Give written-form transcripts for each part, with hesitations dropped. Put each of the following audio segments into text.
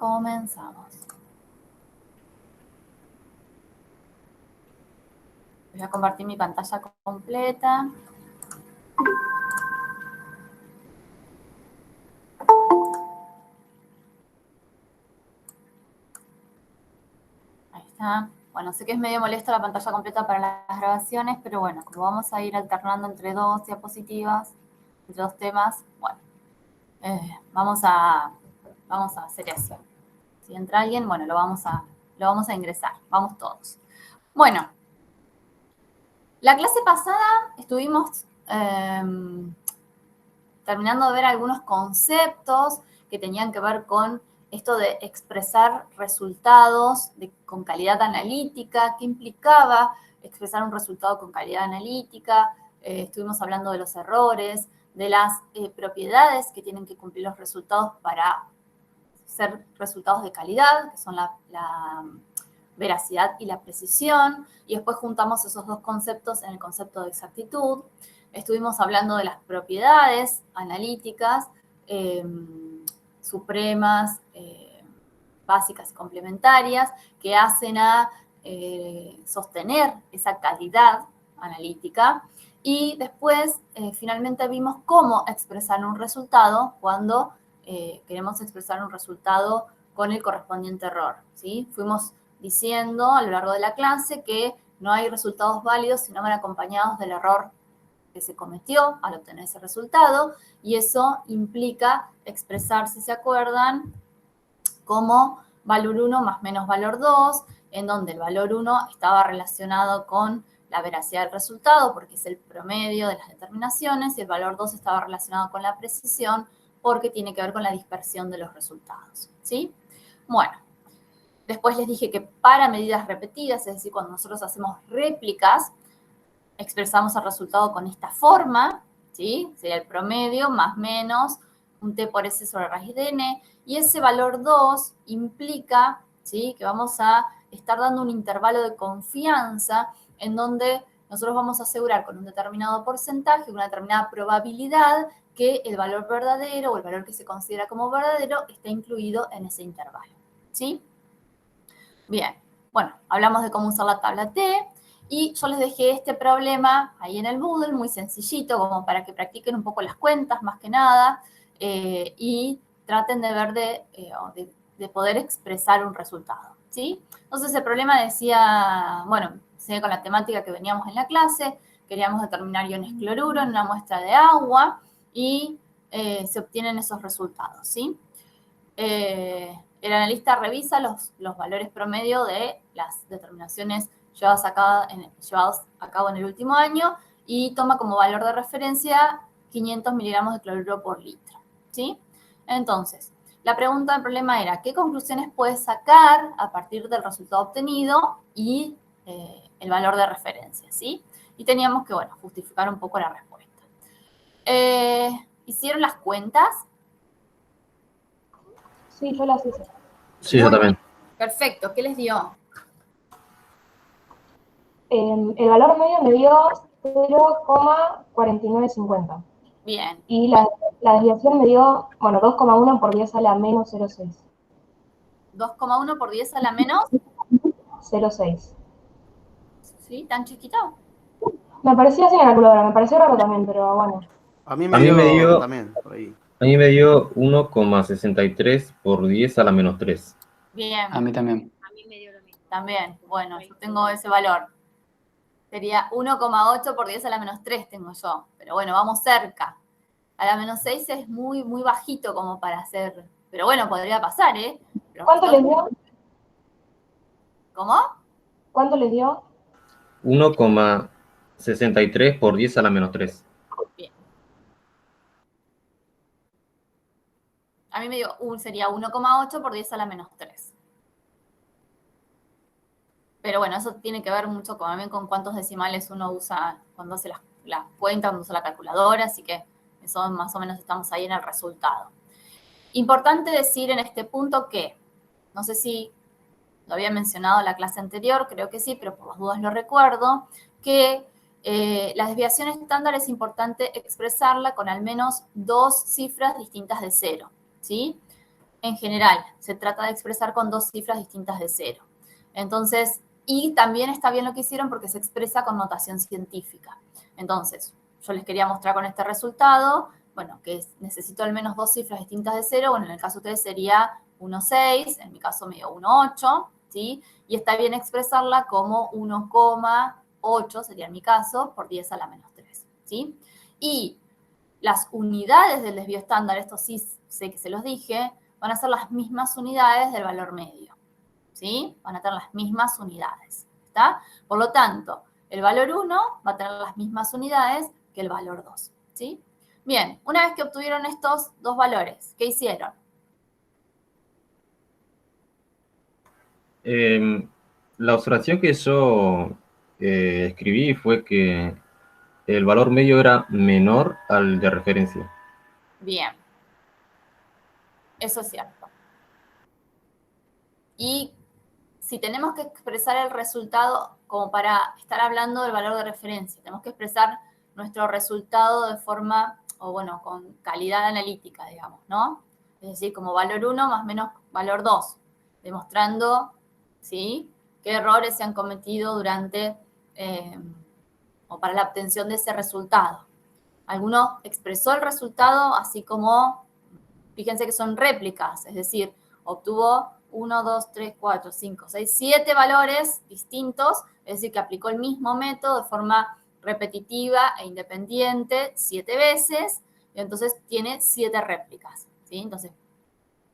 Comenzamos. Voy a compartir mi pantalla completa. Ahí está. Bueno, sé que es medio molesto la pantalla completa para las grabaciones, pero bueno, como vamos a ir alternando entre dos diapositivas, entre dos temas, bueno, vamos a hacer eso. Si entra alguien, bueno, lo vamos a ingresar. Vamos todos. Bueno, la clase pasada estuvimos terminando de ver algunos conceptos que tenían que ver con esto de expresar resultados con calidad analítica, qué implicaba expresar un resultado con calidad analítica. Estuvimos hablando de los errores, de las propiedades que tienen que cumplir los resultados para ser resultados de calidad, que son la veracidad y la precisión, y después juntamos esos dos conceptos en el concepto de exactitud. Estuvimos hablando de las propiedades analíticas supremas, básicas y complementarias, que hacen a sostener esa calidad analítica. Y después, finalmente, vimos cómo expresar un resultado cuando queremos expresar un resultado con el correspondiente error, ¿sí? Fuimos diciendo a lo largo de la clase que no hay resultados válidos si no van acompañados del error que se cometió al obtener ese resultado, y eso implica expresar, si se acuerdan, como valor 1 más menos valor 2, en donde el valor 1 estaba relacionado con la veracidad del resultado, porque es el promedio de las determinaciones, y el valor 2 estaba relacionado con la precisión, porque tiene que ver con la dispersión de los resultados, ¿sí? Bueno, después les dije que para medidas repetidas, es decir, cuando nosotros hacemos réplicas, expresamos el resultado con esta forma, ¿sí? Sería el promedio más menos un t por s sobre raíz de n, y ese valor 2 implica, ¿sí?, que vamos a estar dando un intervalo de confianza en donde nosotros vamos a asegurar con un determinado porcentaje, una determinada probabilidad, que el valor verdadero o el valor que se considera como verdadero está incluido en ese intervalo, ¿sí? Bien, bueno, hablamos de cómo usar la tabla T, y yo les dejé este problema ahí en el Moodle, muy sencillito, como para que practiquen un poco las cuentas, más que nada, y traten de ver de poder expresar un resultado, ¿sí? Entonces el problema decía, bueno, sigue con la temática que veníamos en la clase, queríamos determinar iones cloruro en una muestra de agua, y se obtienen esos resultados, ¿sí? El analista revisa los valores promedio de las determinaciones llevadas a cabo en el último año y toma como valor de referencia 500 miligramos de cloruro por litro, ¿sí? Entonces, la pregunta del problema era, ¿qué conclusiones puedes sacar a partir del resultado obtenido y el valor de referencia, ¿sí? Y teníamos que, bueno, justificar un poco la respuesta. ¿Hicieron las cuentas? Sí, yo las hice. Sí, yo también. Perfecto, ¿qué les dio? El valor medio me dio 0,4950. Bien. Y la desviación me dio, bueno, 2,1 por 10 a la menos 0,6. 2,1 por 10 a la menos 0,6. ¿Sí? ¿Tan chiquito? Me parecía así en la calculadora, me pareció raro también, pero bueno. A mí me dio también, por ahí. A mí me dio 1,63 por 10 a la menos 3. Bien. A mí también. A mí me dio lo mismo. También, bueno, yo tengo ese valor. Sería 1,8 por 10 a la menos 3 tengo yo. Pero bueno, vamos cerca. A la menos 6 es muy, muy bajito como para hacer. Pero bueno, podría pasar, ¿eh? Pero ¿Cuánto les dio? ¿Cómo? ¿Cuánto les dio? 1,63 por 10 a la menos 3. Bien. A mí me dio sería 1,8 por 10 a la menos 3. Pero bueno, eso tiene que ver mucho también con cuántos decimales uno usa cuando hace las cuentas, cuando usa la calculadora, así que eso más o menos estamos ahí en el resultado. Importante decir en este punto que, no sé si lo había mencionado en la clase anterior, creo que sí, pero por las dudas lo recuerdo, que la desviación estándar es importante expresarla con al menos 2 cifras distintas de 0, ¿sí? en general. Se trata de expresar con dos cifras distintas de 0. Entonces, y también está bien lo que hicieron porque se expresa con notación científica. Entonces, yo les quería mostrar con este resultado, bueno, que necesito al menos dos cifras distintas de 0. Bueno, en el caso de ustedes sería 1,6, en mi caso me dio 1,8, ¿sí? Y está bien expresarla como 1,8, sería en mi caso, por 10 a la menos 3, ¿sí? Y las unidades del desvío estándar, esto sí sé que se los dije, van a ser las mismas unidades del valor medio, ¿sí? Van a tener las mismas unidades, ¿está? Por lo tanto, el valor 1 va a tener las mismas unidades que el valor 2, ¿sí? Bien, una vez que obtuvieron estos dos valores, ¿qué hicieron? La observación que yo escribí fue que el valor medio era menor al de referencia. Bien. Eso es cierto. Y si tenemos que expresar el resultado como para estar hablando del valor de referencia, tenemos que expresar nuestro resultado de forma, o bueno, con calidad analítica, digamos, ¿no? Es decir, como valor 1 más menos valor 2, demostrando, ¿sí?, qué errores se han cometido durante o para la obtención de ese resultado. Alguno expresó el resultado así como, fíjense que son réplicas, es decir, obtuvo 1, 2, 3, 4, 5, 6, 7 valores distintos, es decir, que aplicó el mismo método de forma repetitiva e independiente 7 veces, y entonces tiene 7 réplicas, ¿sí? Entonces,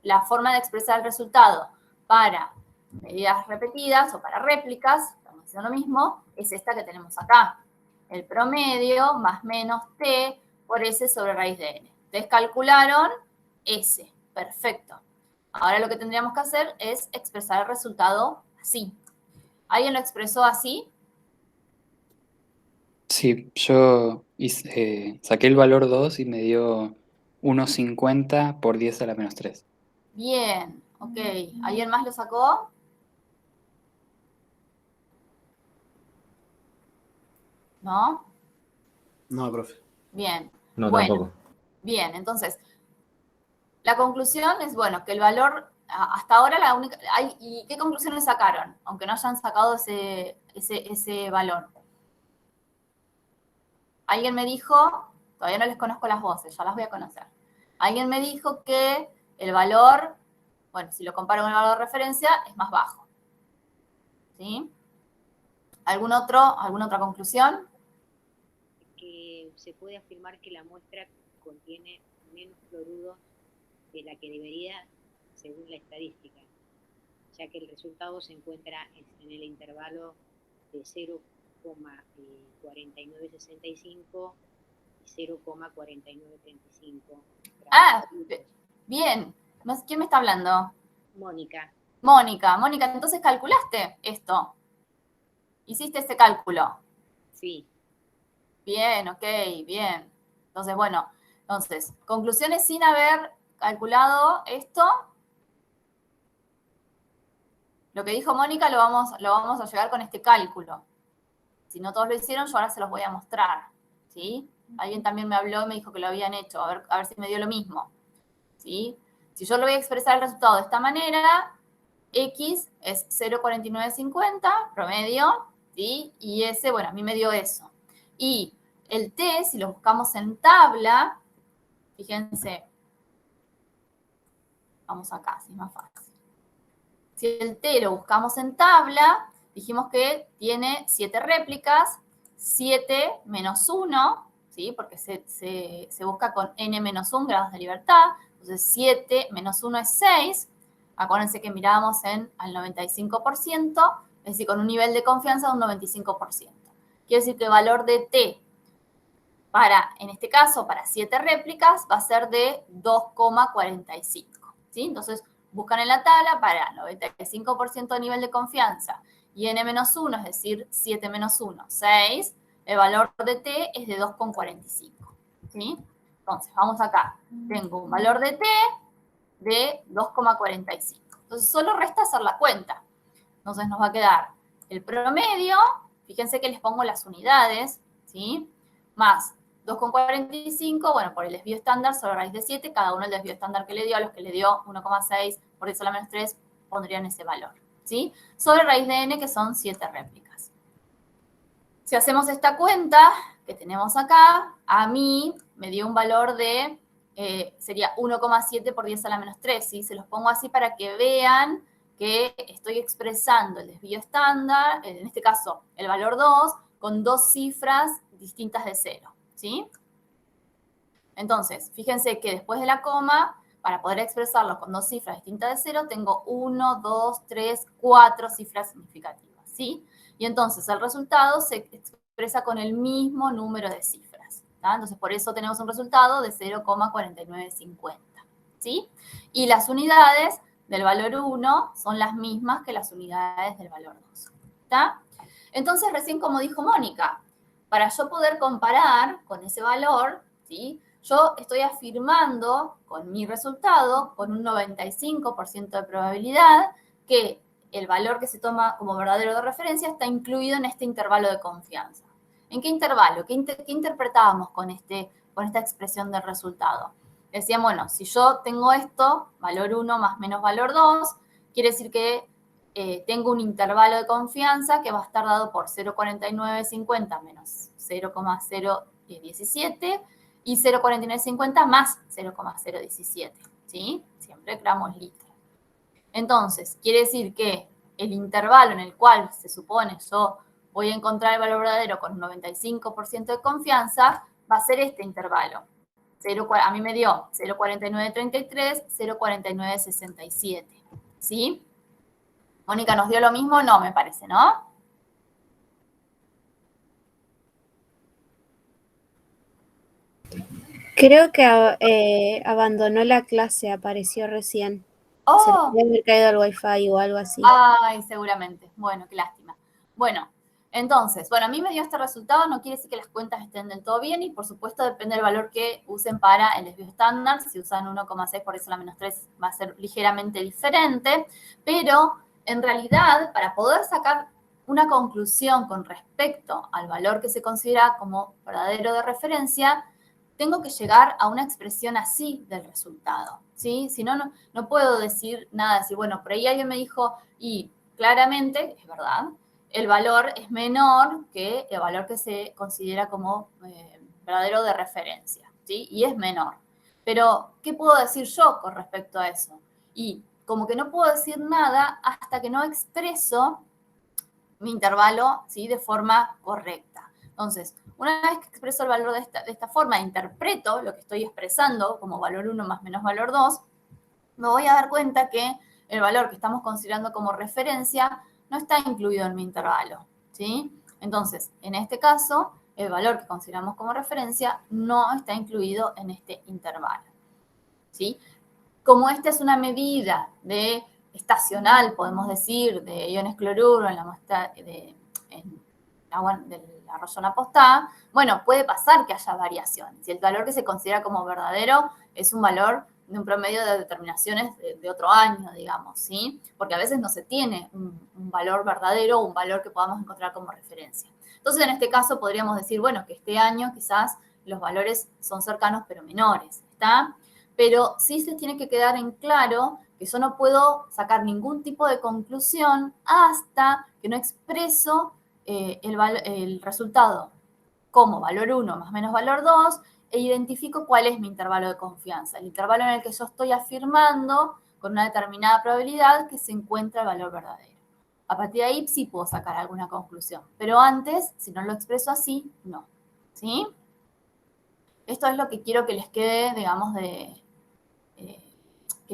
la forma de expresar el resultado para medidas repetidas o para réplicas, estamos diciendo lo mismo, es esta que tenemos acá. El promedio más menos t por s sobre raíz de n. Ustedes calcularon S, perfecto. Ahora lo que tendríamos que hacer es expresar el resultado así. ¿Alguien lo expresó así? Sí, yo saqué el valor 2 y me dio 1,50 por 10 a la menos 3. Bien, ok. ¿Alguien más lo sacó? ¿No? No, profe. Bien. No, Bueno, tampoco. bien, entonces, la conclusión es, bueno, que el valor, hasta ahora la única, ¿y qué conclusiones sacaron? Aunque no hayan sacado ese valor. Alguien me dijo, todavía no les conozco las voces, ya las voy a conocer. Alguien me dijo que el valor, bueno, si lo comparo con el valor de referencia, es más bajo. ¿Sí? ¿Alguna otra conclusión? Que se puede afirmar que la muestra contiene menos clorudos de la que debería según la estadística, ya que el resultado se encuentra en el intervalo de 0,4965 y 0,4935. Ah, bien. No sé, ¿quién me está hablando? Mónica. Mónica, entonces calculaste esto. ¿Hiciste ese cálculo? Sí. Bien, ok, bien. Entonces, bueno, conclusiones sin haber calculado esto. Lo que dijo Mónica lo vamos a llegar con este cálculo. Si no todos lo hicieron, yo ahora se los voy a mostrar, ¿sí? Alguien también me habló y me dijo que lo habían hecho, a ver si me dio lo mismo, ¿sí? Si yo le voy a expresar el resultado de esta manera, X es 0,4950, promedio, ¿sí? Y ese, bueno, a mí me dio eso. Y el T, si lo buscamos en tabla, fíjense, vamos acá, si es más fácil. Si el T lo buscamos en tabla, dijimos que tiene 7 réplicas, 7 menos 1, ¿sí? Porque se busca con n menos 1 grados de libertad. Entonces 7 menos 1 es 6. Acuérdense que mirábamos al 95%, es decir, con un nivel de confianza de un 95%. Quiere decir que el valor de T en este caso, para 7 réplicas, va a ser de 2,45, ¿sí? Entonces, buscan en la tabla para 95% de nivel de confianza y n-1, es decir, 7 menos 1, 6, el valor de t es de 2,45, ¿sí? Entonces, vamos acá. Tengo un valor de t de 2,45. Entonces, solo resta hacer la cuenta. Entonces, nos va a quedar el promedio, fíjense que les pongo las unidades, ¿sí? Más 2,45, bueno, por el desvío estándar sobre raíz de 7, cada uno el desvío estándar que le dio, a los que le dio 1,6 por 10 a la menos 3 pondrían ese valor, ¿sí? Sobre raíz de n, que son 7 réplicas. Si hacemos esta cuenta que tenemos acá, a mí me dio un valor de, sería 1,7 por 10 a la menos 3, ¿sí? Se los pongo así para que vean que estoy expresando el desvío estándar, en este caso el valor 2, con dos cifras distintas de 0, ¿sí? Entonces, fíjense que después de la coma, para poder expresarlo con dos cifras distintas de 0, tengo 1, 2, 3, 4 cifras significativas, ¿sí? Y entonces el resultado se expresa con el mismo número de cifras, ¿tá? Entonces, por eso tenemos un resultado de 0,4950, ¿sí? Y las unidades del valor 1 son las mismas que las unidades del valor 2, ¿está? Entonces, recién como dijo Mónica, para yo poder comparar con ese valor, ¿sí? Yo estoy afirmando con mi resultado, con un 95% de probabilidad, que el valor que se toma como verdadero de referencia está incluido en este intervalo de confianza. ¿En qué intervalo? ¿Qué interpretábamos con esta expresión del resultado? Decían, bueno, si yo tengo esto, valor 1 más menos valor 2, quiere decir que tengo un intervalo de confianza que va a estar dado por 0,4950 menos 0,017 y 0,4950 más 0,017, ¿sí? Siempre gramos litro. Entonces, quiere decir que el intervalo en el cual se supone yo voy a encontrar el valor verdadero con un 95% de confianza va a ser este intervalo. A mí me dio 0,4933, 0,4967, ¿sí? Mónica, ¿nos dio lo mismo? No, me parece, ¿no? Creo que abandonó la clase, apareció recién. Oh. Se le debe haber caído el wifi o algo así. Ay, seguramente. Bueno, qué lástima. Bueno, entonces, a mí me dio este resultado, no quiere decir que las cuentas estén del todo bien y por supuesto depende del valor que usen para el desvío estándar. Si usan 1,6 por eso la menos 3 va a ser ligeramente diferente, pero en realidad para poder sacar una conclusión con respecto al valor que se considera como verdadero de referencia, tengo que llegar a una expresión así del resultado, ¿sí? Si no, no puedo decir nada, decir, bueno, por ahí alguien me dijo, y claramente, es verdad, el valor es menor que el valor que se considera como verdadero de referencia, ¿sí? Y es menor. Pero, ¿qué puedo decir yo con respecto a eso? Y como que no puedo decir nada hasta que no expreso mi intervalo, ¿sí? De forma correcta. Entonces, una vez que expreso el valor de esta forma, interpreto lo que estoy expresando como valor 1 más menos valor 2, me voy a dar cuenta que el valor que estamos considerando como referencia no está incluido en mi intervalo, ¿sí? Entonces, en este caso, el valor que consideramos como referencia no está incluido en este intervalo, ¿sí? Como esta es una medida estacional, podemos decir, de iones cloruro en la muestra en agua del arroyo Napostá, bueno, puede pasar que haya variaciones. Si el valor que se considera como verdadero es un valor de un promedio de determinaciones de otro año, digamos, ¿sí? Porque a veces no se tiene un valor verdadero o un valor que podamos encontrar como referencia. Entonces, en este caso podríamos decir, bueno, que este año quizás los valores son cercanos pero menores, ¿está? Pero sí se tiene que quedar en claro que yo no puedo sacar ningún tipo de conclusión hasta que no expreso el resultado como valor 1 más menos valor 2 e identifico cuál es mi intervalo de confianza, el intervalo en el que yo estoy afirmando con una determinada probabilidad que se encuentra el valor verdadero. A partir de ahí sí puedo sacar alguna conclusión, pero antes, si no lo expreso así, no, ¿sí? Esto es lo que quiero que les quede, digamos, que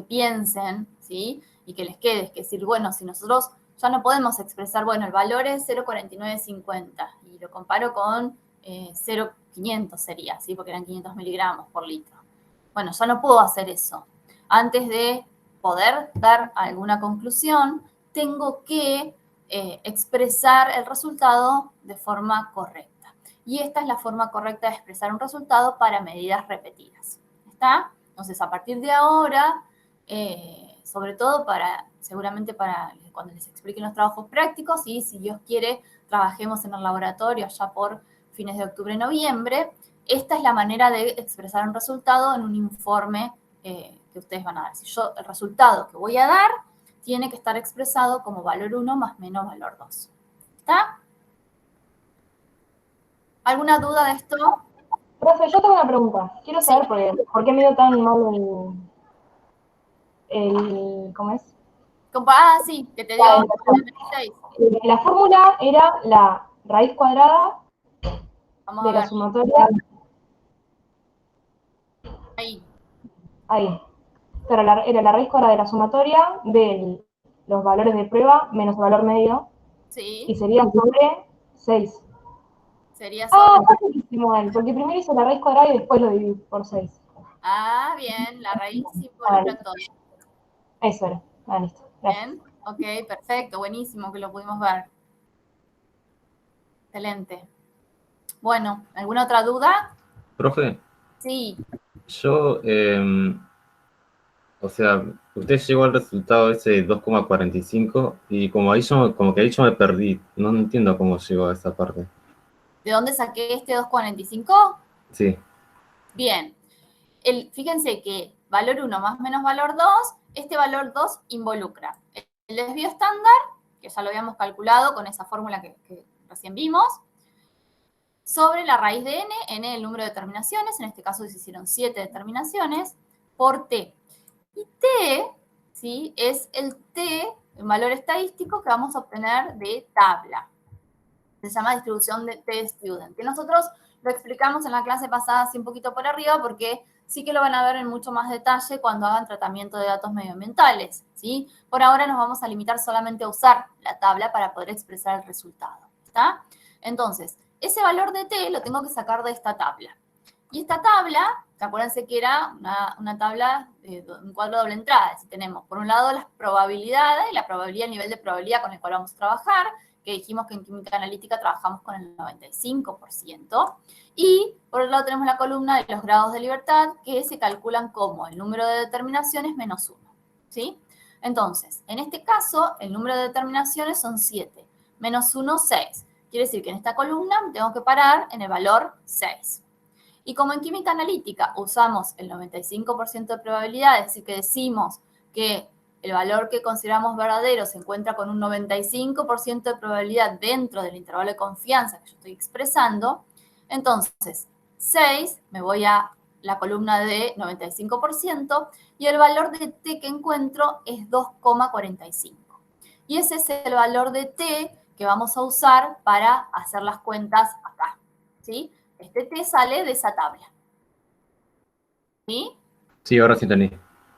piensen, ¿sí? Y que les quede, es decir, bueno, si nosotros ya no podemos expresar, bueno, el valor es 0,4950 y lo comparo con 0,500 sería, ¿sí? Porque eran 500 miligramos por litro. Bueno, ya no puedo hacer eso. Antes de poder dar alguna conclusión, tengo que expresar el resultado de forma correcta. Y esta es la forma correcta de expresar un resultado para medidas repetidas. ¿Está? Entonces, a partir de ahora, sobre todo seguramente para cuando les expliquen los trabajos prácticos y si Dios quiere, trabajemos en el laboratorio allá por fines de octubre, noviembre, esta es la manera de expresar un resultado en un informe que ustedes van a dar. Si yo, el resultado que voy a dar tiene que estar expresado como valor 1 más menos valor 2. ¿Está? ¿Alguna duda de esto? Profe, yo tengo una pregunta. Quiero saber por qué me dio tan mal ¿cómo es? Sí, que te dio 76. La fórmula era la raíz cuadrada Vamos a de la ver. sumatoria. Ahí. Claro, era la raíz cuadrada de la sumatoria de los valores de prueba menos el valor medio. Sí. Y sería sobre 6. Sería Ah, sobre... buenísimo, porque primero hice la raíz cuadrada y después lo dividí por 6. Ah, bien, la raíz involucra todo. Eso era. Listo. Gracias. Bien, ok, perfecto, buenísimo que lo pudimos ver. Excelente. Bueno, ¿alguna otra duda? Profe, Sí. yo, o sea, usted llegó al resultado ese de 2,45 y como que ahí yo me perdí. No entiendo cómo llegó a esa parte. ¿De dónde saqué este 2,45? Sí. Bien. Fíjense que valor 1 más menos valor 2, este valor 2 involucra el desvío estándar, que ya lo habíamos calculado con esa fórmula que recién vimos, sobre la raíz de n el número de determinaciones, en este caso se hicieron 7 determinaciones, por t. Y t, ¿sí? Es el valor estadístico que vamos a obtener de tabla. Se llama distribución de t-student, que nosotros lo explicamos en la clase pasada así un poquito por arriba, porque sí que lo van a ver en mucho más detalle cuando hagan tratamiento de datos medioambientales, ¿sí? Por ahora nos vamos a limitar solamente a usar la tabla para poder expresar el resultado, ¿está? Entonces, ese valor de t lo tengo que sacar de esta tabla. Y esta tabla, acuérdense que era una tabla, un cuadro de doble entrada. Si tenemos, por un lado, las probabilidades, la probabilidad, el nivel de probabilidad con el cual vamos a trabajar, que dijimos que en química analítica trabajamos con el 95%. Y por otro lado tenemos la columna de los grados de libertad, que se calculan como el número de determinaciones menos 1. ¿Sí? Entonces, en este caso, el número de determinaciones son 7. Menos 1, 6. Quiere decir que en esta columna tengo que parar en el valor 6. Y como en química analítica usamos el 95% de probabilidad, es decir, que decimos que el valor que consideramos verdadero se encuentra con un 95% de probabilidad dentro del intervalo de confianza que yo estoy expresando, entonces 6 me voy a la columna de 95% y el valor de t que encuentro es 2,45. Y ese es el valor de t que vamos a usar para hacer las cuentas acá, ¿sí? Este t sale de esa tabla. ¿Sí? Sí, ahora sí entendí.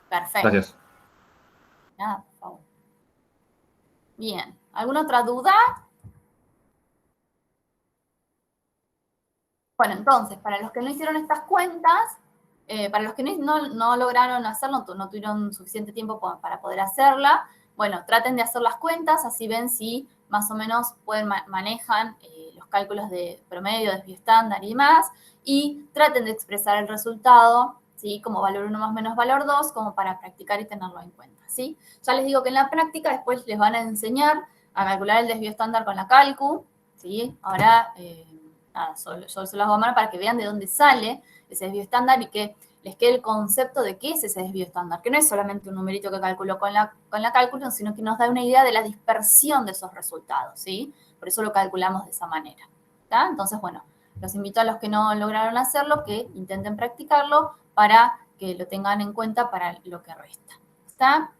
Perfecto. Gracias. Nada, por favor. Bien. ¿Alguna otra duda? Bueno, entonces, para los que no hicieron estas cuentas, para los que no lograron hacerlo, no tuvieron suficiente tiempo para poder hacerla, bueno, traten de hacer las cuentas, así ven si más o menos manejan los cálculos de promedio, desvío estándar y demás, y traten de expresar el resultado, ¿sí? Como valor 1 más menos valor 2, como para practicar y tenerlo en cuenta, ¿sí? Ya les digo que en la práctica después les van a enseñar a calcular el desvío estándar con la calcu, ¿sí? Ahora, yo se las voy a mandar para que vean de dónde sale ese desvío estándar y que les quede el concepto de qué es ese desvío estándar, que no es solamente un numerito que calculo con la cálculo, sino que nos da una idea de la dispersión de esos resultados, ¿sí? Por eso lo calculamos de esa manera, ¿está? Entonces, bueno, los invito a los que no lograron hacerlo, que intenten practicarlo para que lo tengan en cuenta para lo que resta, ¿está?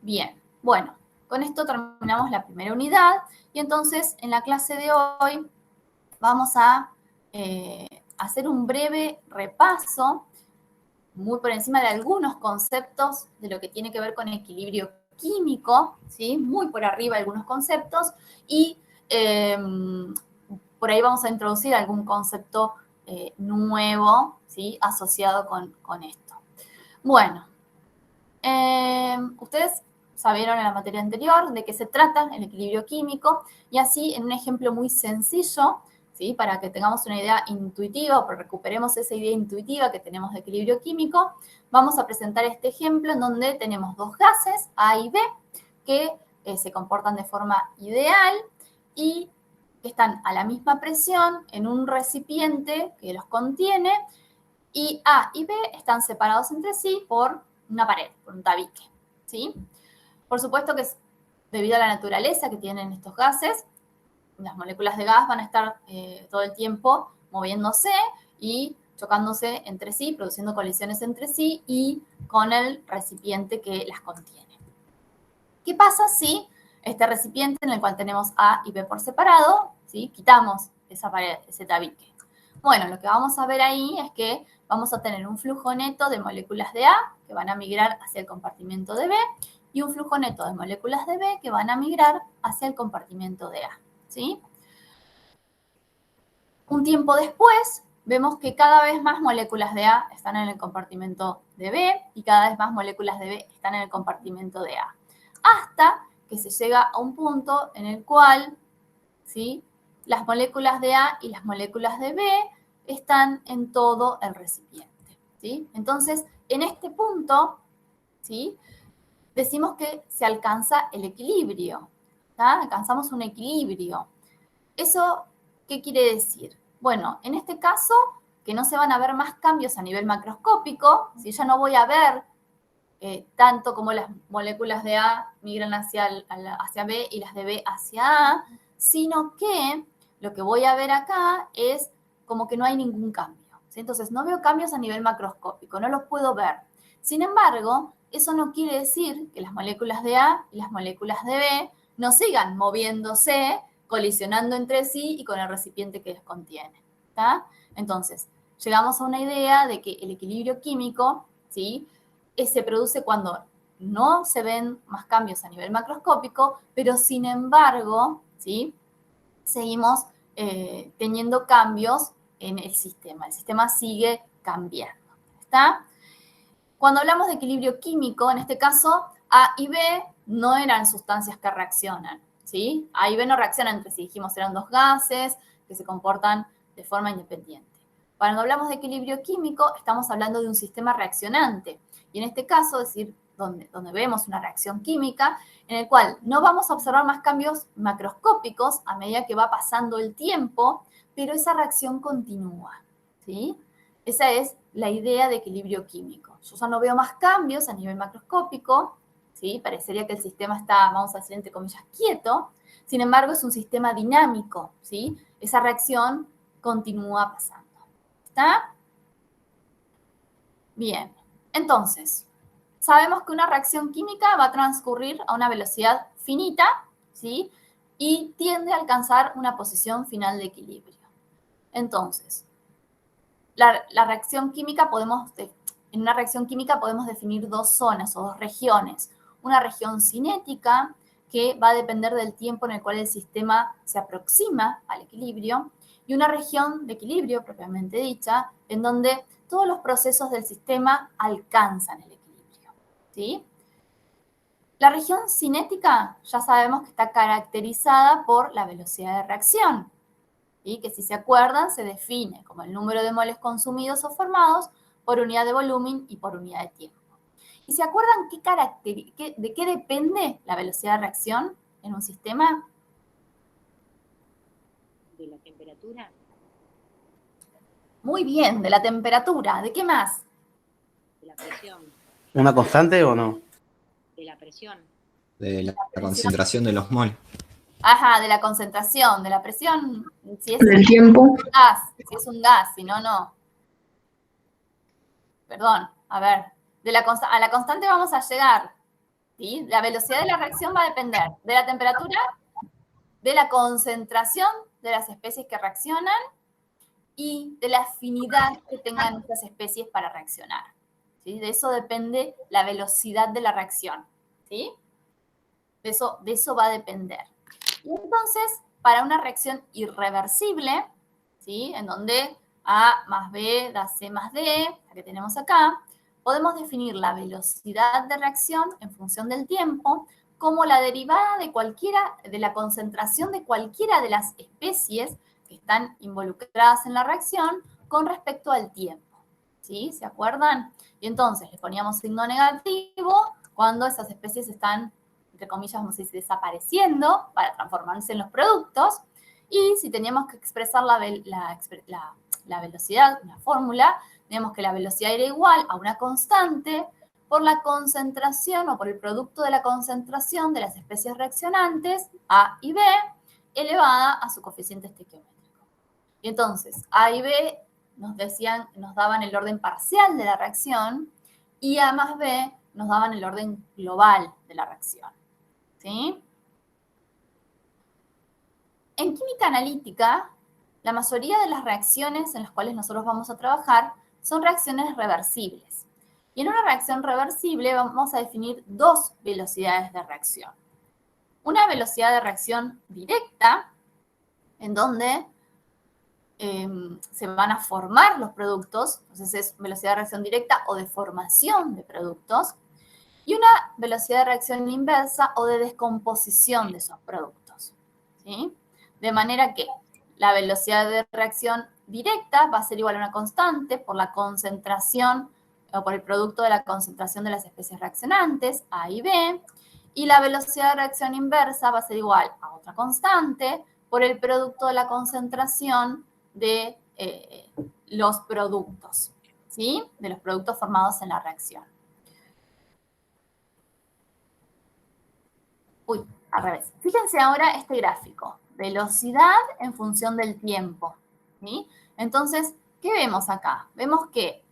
Bien, bueno, con esto terminamos la primera unidad y entonces en la clase de hoy vamos a hacer un breve repaso, muy por encima de algunos conceptos de lo que tiene que ver con equilibrio químico, ¿sí? Muy por arriba algunos conceptos, y por ahí vamos a introducir algún concepto nuevo, ¿sí? Asociado con esto. Bueno, ustedes sabieron en la materia anterior de qué se trata el equilibrio químico, y así en un ejemplo muy sencillo, ¿sí? Para que tengamos una idea intuitiva, o recuperemos esa idea intuitiva que tenemos de equilibrio químico, vamos a presentar este ejemplo en donde tenemos dos gases, A y B, que se comportan de forma ideal y que están a la misma presión en un recipiente que los contiene, y A y B están separados entre sí por una pared, por un tabique, ¿sí? Por supuesto que es debido a la naturaleza que tienen estos gases, las moléculas de gas van a estar todo el tiempo moviéndose y chocándose entre sí, produciendo colisiones entre sí y con el recipiente que las contiene. ¿Qué pasa si este recipiente en el cual tenemos A y B por separado, ¿sí?, quitamos esa pared, ese tabique? Bueno, lo que vamos a ver ahí es que vamos a tener un flujo neto de moléculas de A que van a migrar hacia el compartimento de B y un flujo neto de moléculas de B que van a migrar hacia el compartimento de A, ¿sí? Un tiempo después, vemos que cada vez más moléculas de A están en el compartimento de B y cada vez más moléculas de B están en el compartimento de A, hasta que se llega a un punto en el cual, ¿sí?, las moléculas de A y las moléculas de B están en todo el recipiente, ¿sí? Entonces, en este punto, ¿sí?, decimos que se alcanza el equilibrio, ¿tá? Alcanzamos un equilibrio. ¿Eso qué quiere decir? Bueno, en este caso, que no se van a ver más cambios a nivel macroscópico, si ya no voy a ver tanto como las moléculas de A migran hacia B y las de B hacia A, sino que lo que voy a ver acá es como que no hay ningún cambio, ¿sí? Entonces, no veo cambios a nivel macroscópico, no los puedo ver. Sin embargo, eso no quiere decir que las moléculas de A y las moléculas de B no sigan moviéndose, colisionando entre sí y con el recipiente que les contiene, ¿tá? Entonces, llegamos a una idea de que el equilibrio químico, ¿sí?, se produce cuando no se ven más cambios a nivel macroscópico, pero sin embargo, ¿sí?, seguimos teniendo cambios en el sistema sigue cambiando, ¿está? Cuando hablamos de equilibrio químico, en este caso, A y B no eran sustancias que reaccionan, ¿sí? A y B no reaccionan entre sí, dijimos, eran dos gases que se comportan de forma independiente. Cuando hablamos de equilibrio químico, estamos hablando de un sistema reaccionante, y en este caso, es decir, donde vemos una reacción química, en el cual no vamos a observar más cambios macroscópicos a medida que va pasando el tiempo, pero esa reacción continúa, ¿sí? Esa es la idea de equilibrio químico. Yo ya no veo más cambios a nivel macroscópico, ¿sí? Parecería que el sistema está, vamos a decir, entre comillas, quieto. Sin embargo, es un sistema dinámico, ¿sí? Esa reacción continúa pasando. ¿Está? Bien. Entonces, sabemos que una reacción química va a transcurrir a una velocidad finita, ¿sí?, y tiende a alcanzar una posición final de equilibrio. Entonces, la reacción química en una reacción química podemos definir dos zonas o dos regiones. Una región cinética, que va a depender del tiempo en el cual el sistema se aproxima al equilibrio, y una región de equilibrio, propiamente dicha, en donde todos los procesos del sistema alcanzan el equilibrio, ¿sí? La región cinética ya sabemos que está caracterizada por la velocidad de reacción, ¿sí?, que si se acuerdan se define como el número de moles consumidos o formados por unidad de volumen y por unidad de tiempo. ¿Y se acuerdan de qué depende la velocidad de reacción en un sistema? De la temperatura. Muy bien, de la temperatura. ¿De qué más? De la presión. ¿Una constante o no? De la presión. De la concentración de los moles. Ajá, de la concentración, de la presión, si es del tiempo. un gas, si es un gas, si no, no. Perdón, a ver, a la constante vamos a llegar, ¿sí? La velocidad de la reacción va a depender de la temperatura, de la concentración de las especies que reaccionan y de la afinidad que tengan estas especies para reaccionar, ¿sí? De eso depende la velocidad de la reacción, ¿sí? De eso va a depender. Y entonces, para una reacción irreversible, ¿sí?, en donde A más B da C más D, la que tenemos acá, podemos definir la velocidad de reacción en función del tiempo como la derivada de la concentración de cualquiera de las especies que están involucradas en la reacción con respecto al tiempo, ¿sí? ¿Se acuerdan? Y entonces le poníamos signo negativo cuando esas especies están, entre comillas, vamos a decir, desapareciendo para transformarse en los productos, Y si teníamos que expresar la velocidad, una fórmula, teníamos que la velocidad era igual a una constante por la concentración o por el producto de la concentración de las especies reaccionantes, A y B, elevada a su coeficiente estequiométrico. Y entonces, A y B nos daban el orden parcial de la reacción y A más B nos daban el orden global de la reacción. ¿Sí? En química analítica, la mayoría de las reacciones en las cuales nosotros vamos a trabajar son reacciones reversibles. Y en una reacción reversible vamos a definir dos velocidades de reacción. Una velocidad de reacción directa, en donde se van a formar los productos, entonces es velocidad de reacción directa o de formación de productos, y una velocidad de reacción inversa o de descomposición de esos productos. ¿Sí? De manera que la velocidad de reacción directa va a ser igual a una constante por la concentración o por el producto de la concentración de las especies reaccionantes, A y B, y la velocidad de reacción inversa va a ser igual a otra constante por el producto de la concentración de los productos, ¿sí? De los productos formados en la reacción. Uy, al revés. Fíjense ahora este gráfico. Velocidad en función del tiempo, ¿sí? Entonces, ¿qué vemos acá? Vemos que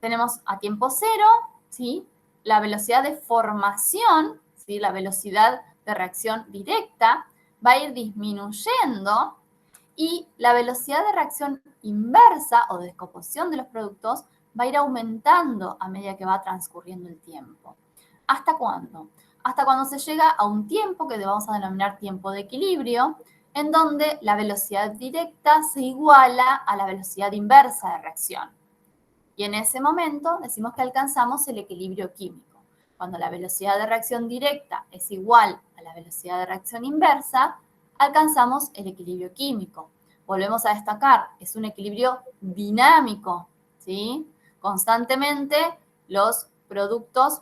tenemos a tiempo cero, ¿sí? La velocidad de formación, ¿sí? La velocidad de reacción directa va a ir disminuyendo y la velocidad de reacción inversa o de descomposición de los productos va a ir aumentando a medida que va transcurriendo el tiempo. ¿Hasta cuándo? Hasta cuando se llega a un tiempo que vamos a denominar tiempo de equilibrio, en donde la velocidad directa se iguala a la velocidad inversa de reacción. Y en ese momento decimos que alcanzamos el equilibrio químico. Cuando la velocidad de reacción directa es igual a la velocidad de reacción inversa, alcanzamos el equilibrio químico. Volvemos a destacar, es un equilibrio dinámico, ¿sí? Constantemente los productos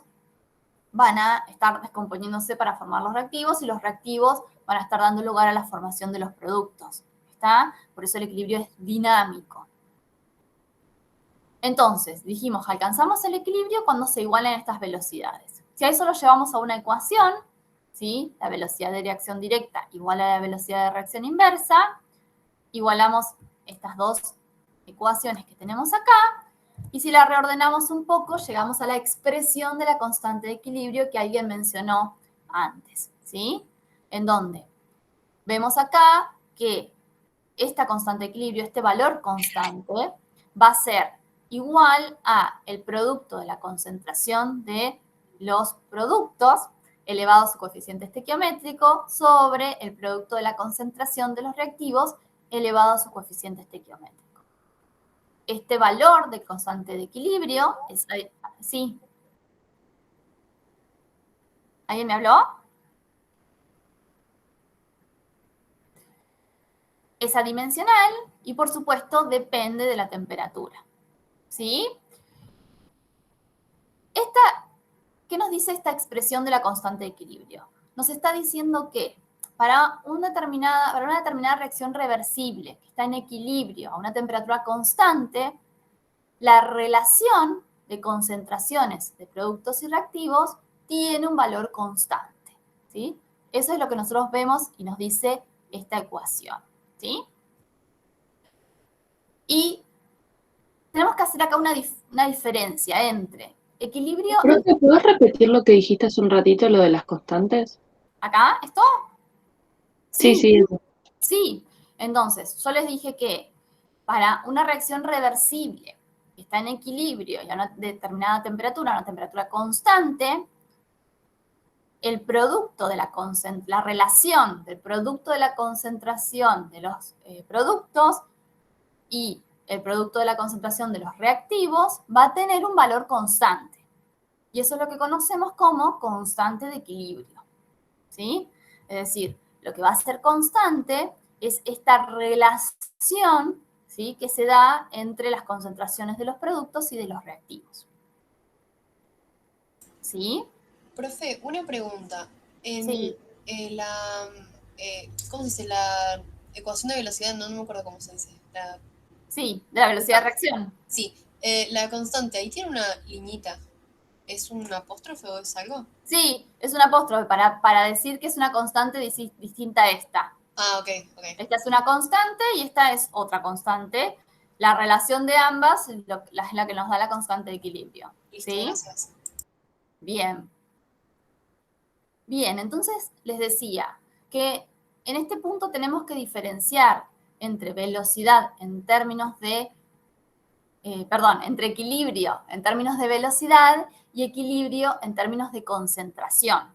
van a estar descomponiéndose para formar los reactivos y los reactivos van a estar dando lugar a la formación de los productos. ¿Está? Por eso el equilibrio es dinámico. Entonces, dijimos, alcanzamos el equilibrio cuando se igualan estas velocidades. Si a eso lo llevamos a una ecuación, ¿sí? La velocidad de reacción directa igual a la velocidad de reacción inversa, igualamos estas dos ecuaciones que tenemos acá, y si la reordenamos un poco, llegamos a la expresión de la constante de equilibrio que alguien mencionó antes, ¿sí? En donde vemos acá que esta constante de equilibrio, este valor constante, va a ser igual a el producto de la concentración de los productos elevado a su coeficiente estequiométrico sobre el producto de la concentración de los reactivos elevado a su coeficiente estequiométrico. Este valor de constante de equilibrio es... ¿Sí? ¿Alguien me habló? Es adimensional y, por supuesto, depende de la temperatura. ¿Sí? ¿Qué nos dice esta expresión de la constante de equilibrio? Nos está diciendo que para una determinada reacción reversible que está en equilibrio a una temperatura constante, la relación de concentraciones de productos y reactivos tiene un valor constante, ¿sí? Eso es lo que nosotros vemos y nos dice esta ecuación, ¿sí? Y tenemos que hacer acá una diferencia entre equilibrio... Profe, ¿puedes repetir lo que dijiste hace un ratito, lo de las constantes? ¿Acá? ¿Esto? Sí. Sí. Entonces, yo les dije que para una reacción reversible que está en equilibrio y a una determinada temperatura, una temperatura constante, el producto de la relación del producto de la concentración de los productos y el producto de la concentración de los reactivos va a tener un valor constante. Y eso es lo que conocemos como constante de equilibrio, ¿sí? Es decir, lo que va a ser constante es esta relación, ¿sí?, que se da entre las concentraciones de los productos y de los reactivos. ¿Sí? Profe, una pregunta. Sí. ¿cómo se dice? La ecuación de velocidad, no me acuerdo cómo se dice. Sí, de la velocidad de reacción. Sí, la constante, ahí tiene una liñita. ¿Es un apóstrofe o es algo? Sí, es un apóstrofe para decir que es una constante distinta a esta. Ah, ok. Esta es una constante y esta es otra constante. La relación de ambas es la que nos da la constante de equilibrio. Listo, ¿Sí? gracias. Bien. Bien, entonces les decía que en este punto tenemos que diferenciar entre velocidad en términos de, entre equilibrio en términos de velocidad y equilibrio en términos de concentración.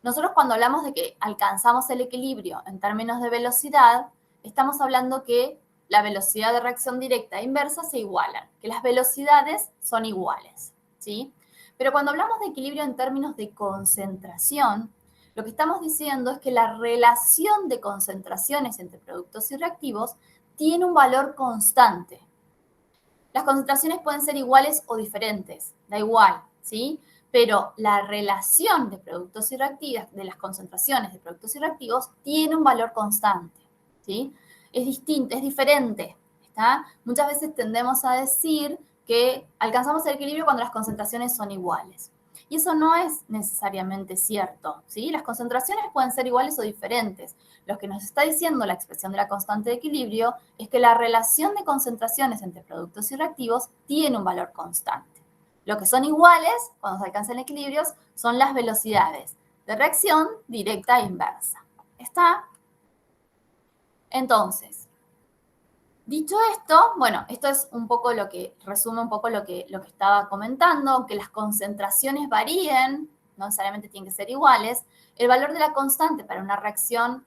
Nosotros cuando hablamos de que alcanzamos el equilibrio en términos de velocidad, estamos hablando que la velocidad de reacción directa e inversa se igualan, que las velocidades son iguales, ¿sí? Pero cuando hablamos de equilibrio en términos de concentración, lo que estamos diciendo es que la relación de concentraciones entre productos y reactivos tiene un valor constante. Las concentraciones pueden ser iguales o diferentes, da igual, ¿sí? Pero la relación de productos y reactivos, de las concentraciones de productos y reactivos, tiene un valor constante, ¿sí? Es distinto, es diferente, ¿está? Muchas veces tendemos a decir que alcanzamos el equilibrio cuando las concentraciones son iguales. Y eso no es necesariamente cierto, ¿sí? Las concentraciones pueden ser iguales o diferentes. Lo que nos está diciendo la expresión de la constante de equilibrio es que la relación de concentraciones entre productos y reactivos tiene un valor constante. Lo que son iguales, cuando se alcanzan equilibrios, son las velocidades de reacción directa e inversa. ¿Está? Entonces, dicho esto, bueno, esto es un poco lo que resume un poco lo que estaba comentando, aunque las concentraciones varíen, no necesariamente tienen que ser iguales, el valor de la constante para una reacción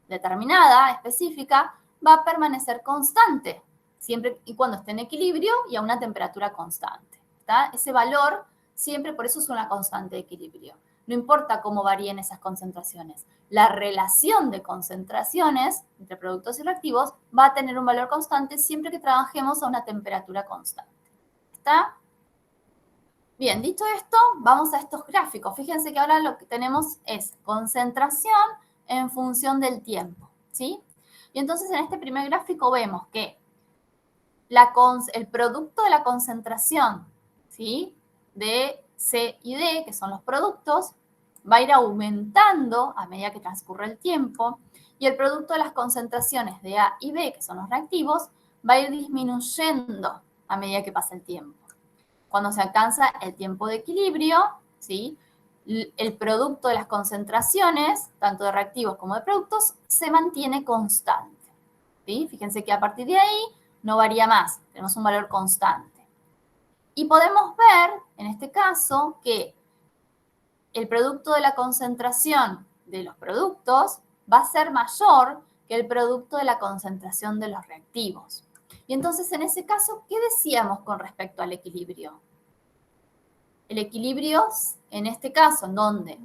determinada, específica, va a permanecer constante, siempre y cuando esté en equilibrio y a una temperatura constante. ¿Está? Ese valor siempre, por eso es una constante de equilibrio. No importa cómo varíen esas concentraciones. La relación de concentraciones entre productos y reactivos va a tener un valor constante siempre que trabajemos a una temperatura constante. ¿Está? Bien, dicho esto, vamos a estos gráficos. Fíjense que ahora lo que tenemos es concentración en función del tiempo, ¿sí? Y entonces en este primer gráfico vemos que el producto de la concentración, ¿sí?, de C y D, que son los productos, va a ir aumentando a medida que transcurre el tiempo, y el producto de las concentraciones de A y B, que son los reactivos, va a ir disminuyendo a medida que pasa el tiempo. Cuando se alcanza el tiempo de equilibrio, ¿sí?, el producto de las concentraciones, tanto de reactivos como de productos, se mantiene constante, ¿sí? Fíjense que a partir de ahí no varía más, tenemos un valor constante. Y podemos ver, en este caso, que el producto de la concentración de los productos va a ser mayor que el producto de la concentración de los reactivos. Y entonces, en ese caso, ¿qué decíamos con respecto al equilibrio? El equilibrio, en este caso, en donde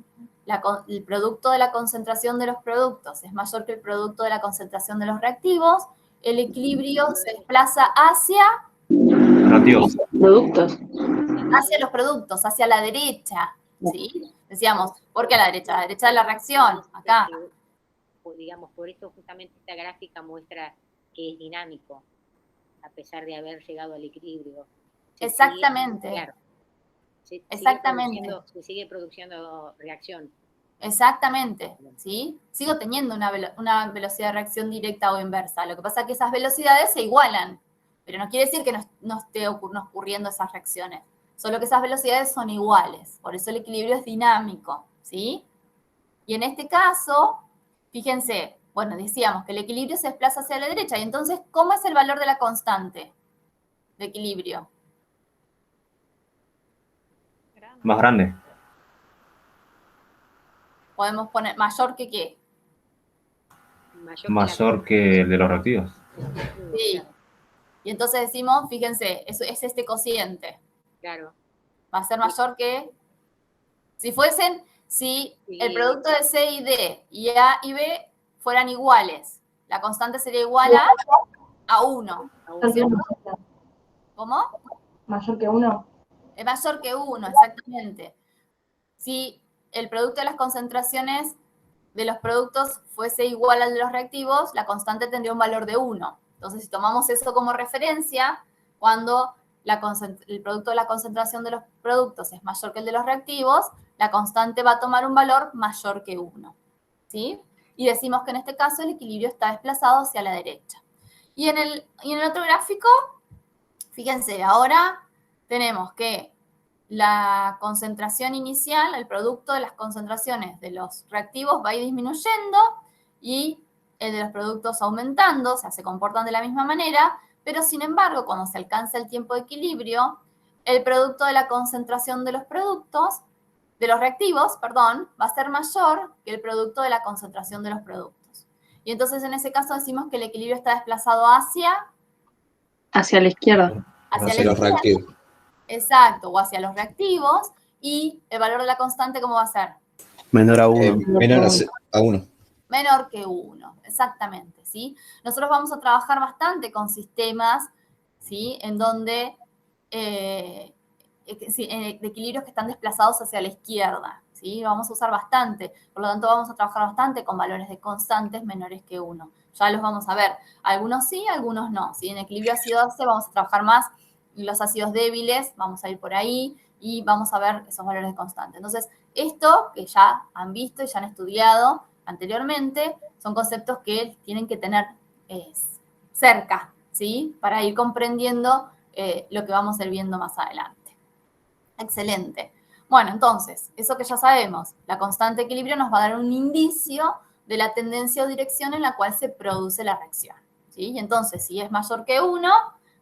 el producto de la concentración de los productos es mayor que el producto de la concentración de los reactivos, el equilibrio se desplaza hacia Reactivos. Productos. hacia los productos, hacia la derecha, ¿sí? Decíamos, ¿por qué a la derecha? A la derecha de la reacción, acá. Digamos, por eso justamente esta gráfica muestra que es dinámico, a pesar de haber llegado al equilibrio. Exactamente. Claro. Exactamente. Se sigue produciendo reacción. Exactamente, ¿sí? Sigo teniendo una velocidad de reacción directa o inversa. Lo que pasa es que esas velocidades se igualan, pero no quiere decir que no esté ocurriendo esas reacciones. Solo que esas velocidades son iguales. Por eso el equilibrio es dinámico, ¿sí? Y en este caso, fíjense, bueno, decíamos que el equilibrio se desplaza hacia la derecha. Y entonces, ¿cómo es el valor de la constante de equilibrio? Más grande. Podemos poner mayor que ¿qué? Mayor que el de los reactivos. Sí. Y entonces decimos, fíjense, es este cociente. Claro. Va a ser mayor que... Si el producto de C y D y A y B fueran iguales, la constante sería igual a 1. ¿Cómo? Mayor que 1. Es mayor que 1, exactamente. Si el producto de las concentraciones de los productos fuese igual al de los reactivos, la constante tendría un valor de 1. Entonces, si tomamos eso como referencia, cuando el producto de la concentración de los productos es mayor que el de los reactivos, la constante va a tomar un valor mayor que 1. ¿Sí? Y decimos que en este caso el equilibrio está desplazado hacia la derecha. Y en el otro gráfico, fíjense, ahora tenemos que la concentración inicial, el producto de las concentraciones de los reactivos va a ir disminuyendo y el de los productos aumentando, o sea, se comportan de la misma manera, pero sin embargo, cuando se alcanza el tiempo de equilibrio, el producto de la concentración de los reactivos, va a ser mayor que el producto de la concentración de los productos. Y entonces en ese caso decimos que el equilibrio está desplazado hacia la izquierda. Hacia los reactivos. Exacto, o hacia los reactivos, y el valor de la constante, ¿cómo va a ser? Menor a 1. Menor a 1. Menor que 1, exactamente, ¿sí? Nosotros vamos a trabajar bastante con sistemas, ¿sí? En donde, de equilibrios que están desplazados hacia la izquierda, ¿sí? Lo vamos a usar bastante, por lo tanto vamos a trabajar bastante con valores de constantes menores que 1. Ya los vamos a ver, algunos sí, algunos no, ¿sí? En equilibrio ácido-base vamos a trabajar más los ácidos débiles, vamos a ir por ahí y vamos a ver esos valores de constante. Entonces, esto que ya han visto y ya han estudiado anteriormente, son conceptos que tienen que tener cerca, ¿sí? Para ir comprendiendo lo que vamos a ir viendo más adelante. Excelente. Bueno, entonces, eso que ya sabemos, la constante de equilibrio nos va a dar un indicio de la tendencia o dirección en la cual se produce la reacción, ¿sí? Y entonces, si es mayor que 1,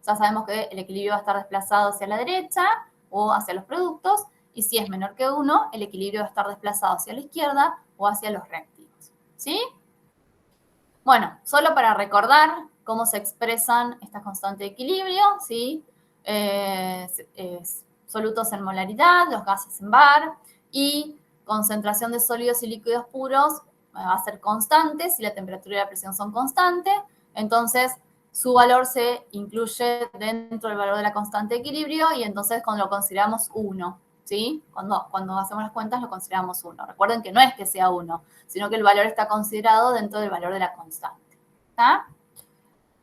ya sabemos que el equilibrio va a estar desplazado hacia la derecha o hacia los productos, y si es menor que 1, el equilibrio va a estar desplazado hacia la izquierda o hacia los reactivos, ¿sí? Bueno, solo para recordar cómo se expresan estas constantes de equilibrio, ¿sí? Solutos en molaridad, los gases en bar, y concentración de sólidos y líquidos puros va a ser constante si la temperatura y la presión son constantes, entonces su valor se incluye dentro del valor de la constante de equilibrio y entonces cuando lo consideramos 1, ¿sí? Cuando hacemos las cuentas lo consideramos 1. Recuerden que no es que sea 1, sino que el valor está considerado dentro del valor de la constante. ¿Está?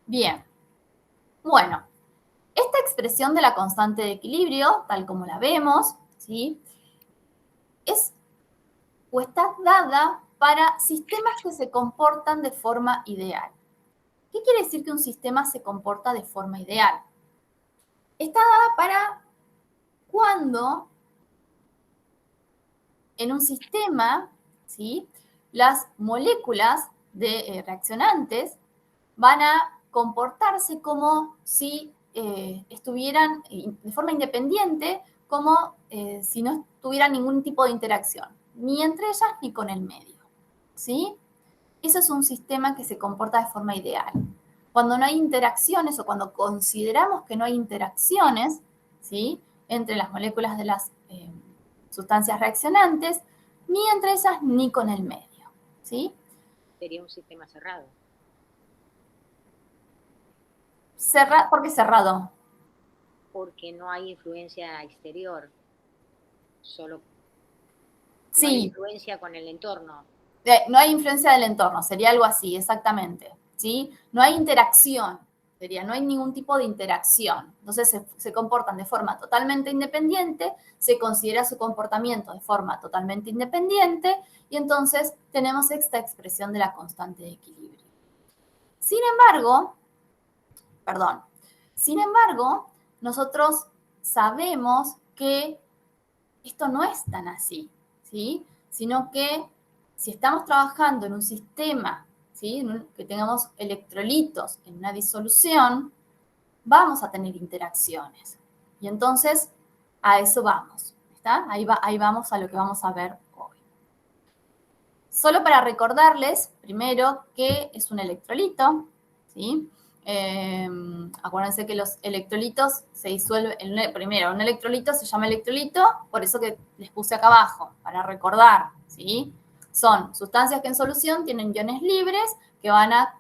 Bien. Bueno, esta expresión de la constante de equilibrio, tal como la vemos, ¿sí? Está dada para sistemas que se comportan de forma ideal. ¿Qué quiere decir que un sistema se comporta de forma ideal? Está dada para cuando en un sistema, ¿sí?, las moléculas de reaccionantes van a comportarse como si estuvieran de forma independiente, como si no tuvieran ningún tipo de interacción, ni entre ellas ni con el medio, ¿sí? Eso es un sistema que se comporta de forma ideal. Cuando no hay interacciones o cuando consideramos que no hay interacciones, ¿sí?, entre las moléculas de las sustancias reaccionantes, ni entre ellas ni con el medio, ¿sí? Sería un sistema cerrado. ¿Por qué cerrado? Porque no hay influencia exterior, solo sí. No hay influencia con el entorno. No hay influencia del entorno, sería algo así, exactamente, ¿sí? No hay interacción, no hay ningún tipo de interacción. Entonces se comportan de forma totalmente independiente, se considera su comportamiento de forma totalmente independiente y entonces tenemos esta expresión de la constante de equilibrio. Sin embargo, nosotros sabemos que esto no es tan así, ¿sí? Sino que si estamos trabajando en un sistema, ¿sí?, que tengamos electrolitos en una disolución, vamos a tener interacciones. Y entonces, a eso vamos, ¿está? Ahí vamos a lo que vamos a ver hoy. Solo para recordarles, primero, qué es un electrolito, ¿sí? Acuérdense que los electrolitos se disuelven, primero, un electrolito se llama electrolito, por eso que les puse acá abajo, para recordar, ¿sí? Son sustancias que en solución tienen iones libres que van a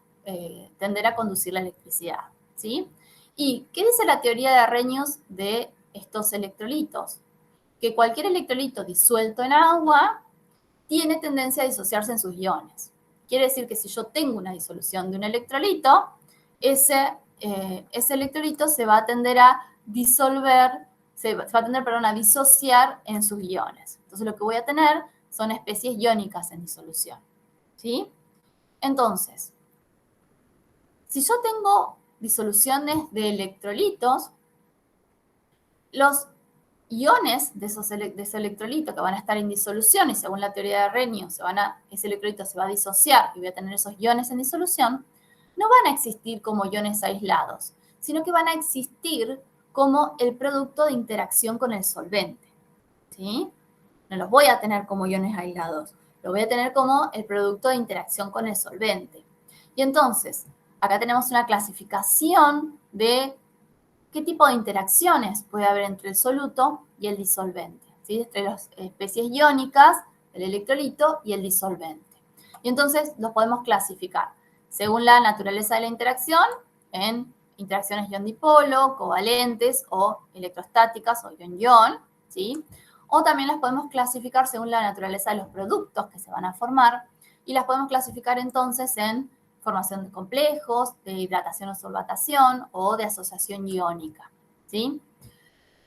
tender a conducir la electricidad, ¿sí? ¿Y qué dice la teoría de Arrhenius de estos electrolitos? Que cualquier electrolito disuelto en agua tiene tendencia a disociarse en sus iones. Quiere decir que si yo tengo una disolución de un electrolito, ese electrolito se va a tender a disolver, a disociar en sus iones. Entonces lo que voy a tener son especies iónicas en disolución, ¿sí? Entonces, si yo tengo disoluciones de electrolitos, los iones de ese electrolito que van a estar en disolución, y según la teoría de Renio, ese electrolito se va a disociar y voy a tener esos iones en disolución, no van a existir como iones aislados, sino que van a existir como el producto de interacción con el solvente, ¿sí? No los voy a tener como iones aislados, los voy a tener como el producto de interacción con el solvente. Y entonces, acá tenemos una clasificación de qué tipo de interacciones puede haber entre el soluto y el disolvente, ¿sí? Entre las especies iónicas, el electrolito y el disolvente. Y entonces los podemos clasificar según la naturaleza de la interacción en interacciones ion-dipolo, covalentes o electrostáticas o ion-ion, ¿sí? O también las podemos clasificar según la naturaleza de los productos que se van a formar y las podemos clasificar entonces en formación de complejos, de hidratación o solvatación o de asociación iónica, ¿sí?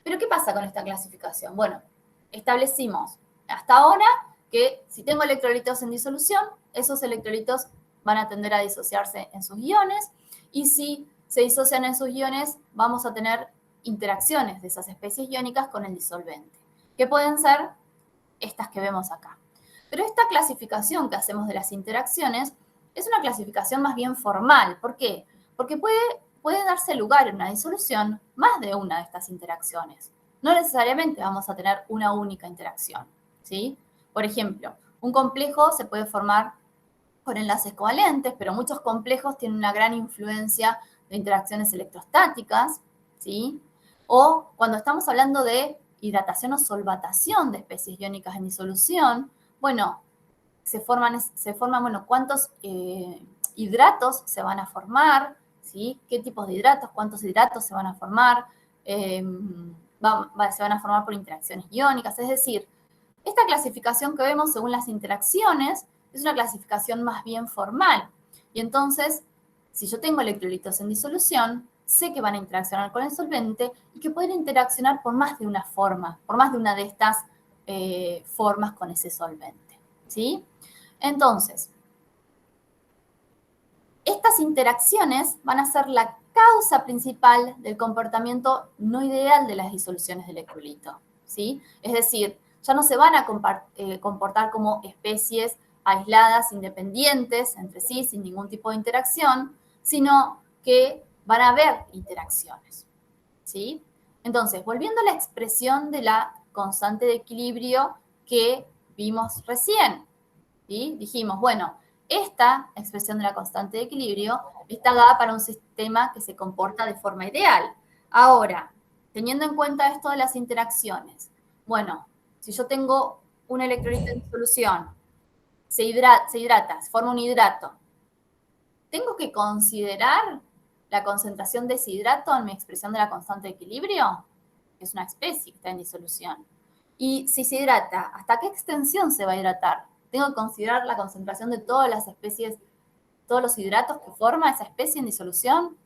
Pero ¿qué pasa con esta clasificación? Bueno, establecimos hasta ahora que si tengo electrolitos en disolución, esos electrolitos van a tender a disociarse en sus iones y si se disocian en sus iones, vamos a tener interacciones de esas especies iónicas con el disolvente, que pueden ser estas que vemos acá. Pero esta clasificación que hacemos de las interacciones es una clasificación más bien formal. ¿Por qué? Porque puede darse lugar en una disolución más de una de estas interacciones. No necesariamente vamos a tener una única interacción, ¿sí? Por ejemplo, un complejo se puede formar con enlaces covalentes, pero muchos complejos tienen una gran influencia de interacciones electrostáticas, ¿sí? O cuando estamos hablando de hidratación o solvatación de especies iónicas en disolución, bueno, se forman cuántos hidratos se van a formar, ¿sí? ¿Qué tipos de hidratos? ¿Cuántos hidratos se van a formar? Se van a formar por interacciones iónicas. Es decir, esta clasificación que vemos según las interacciones es una clasificación más bien formal. Y entonces, si yo tengo electrolitos en disolución, sé que van a interaccionar con el solvente y que pueden interaccionar por más de una forma, por más de una de estas formas con ese solvente, ¿sí? Entonces, estas interacciones van a ser la causa principal del comportamiento no ideal de las disoluciones de electrolito, ¿sí? Es decir, ya no se van a comportar como especies aisladas, independientes entre sí, sin ningún tipo de interacción, sino que van a haber interacciones, ¿sí? Entonces, volviendo a la expresión de la constante de equilibrio que vimos recién, ¿sí? Dijimos, bueno, esta expresión de la constante de equilibrio está dada para un sistema que se comporta de forma ideal. Ahora, teniendo en cuenta esto de las interacciones, bueno, si yo tengo un electrolito en solución, se hidrata, se forma un hidrato, ¿tengo que considerar la concentración de ese hidrato en mi expresión de la constante de equilibrio? Es una especie que está en disolución. Y si se hidrata, ¿hasta qué extensión se va a hidratar? ¿Tengo que considerar la concentración de todas las especies, todos los hidratos que forma esa especie en disolución?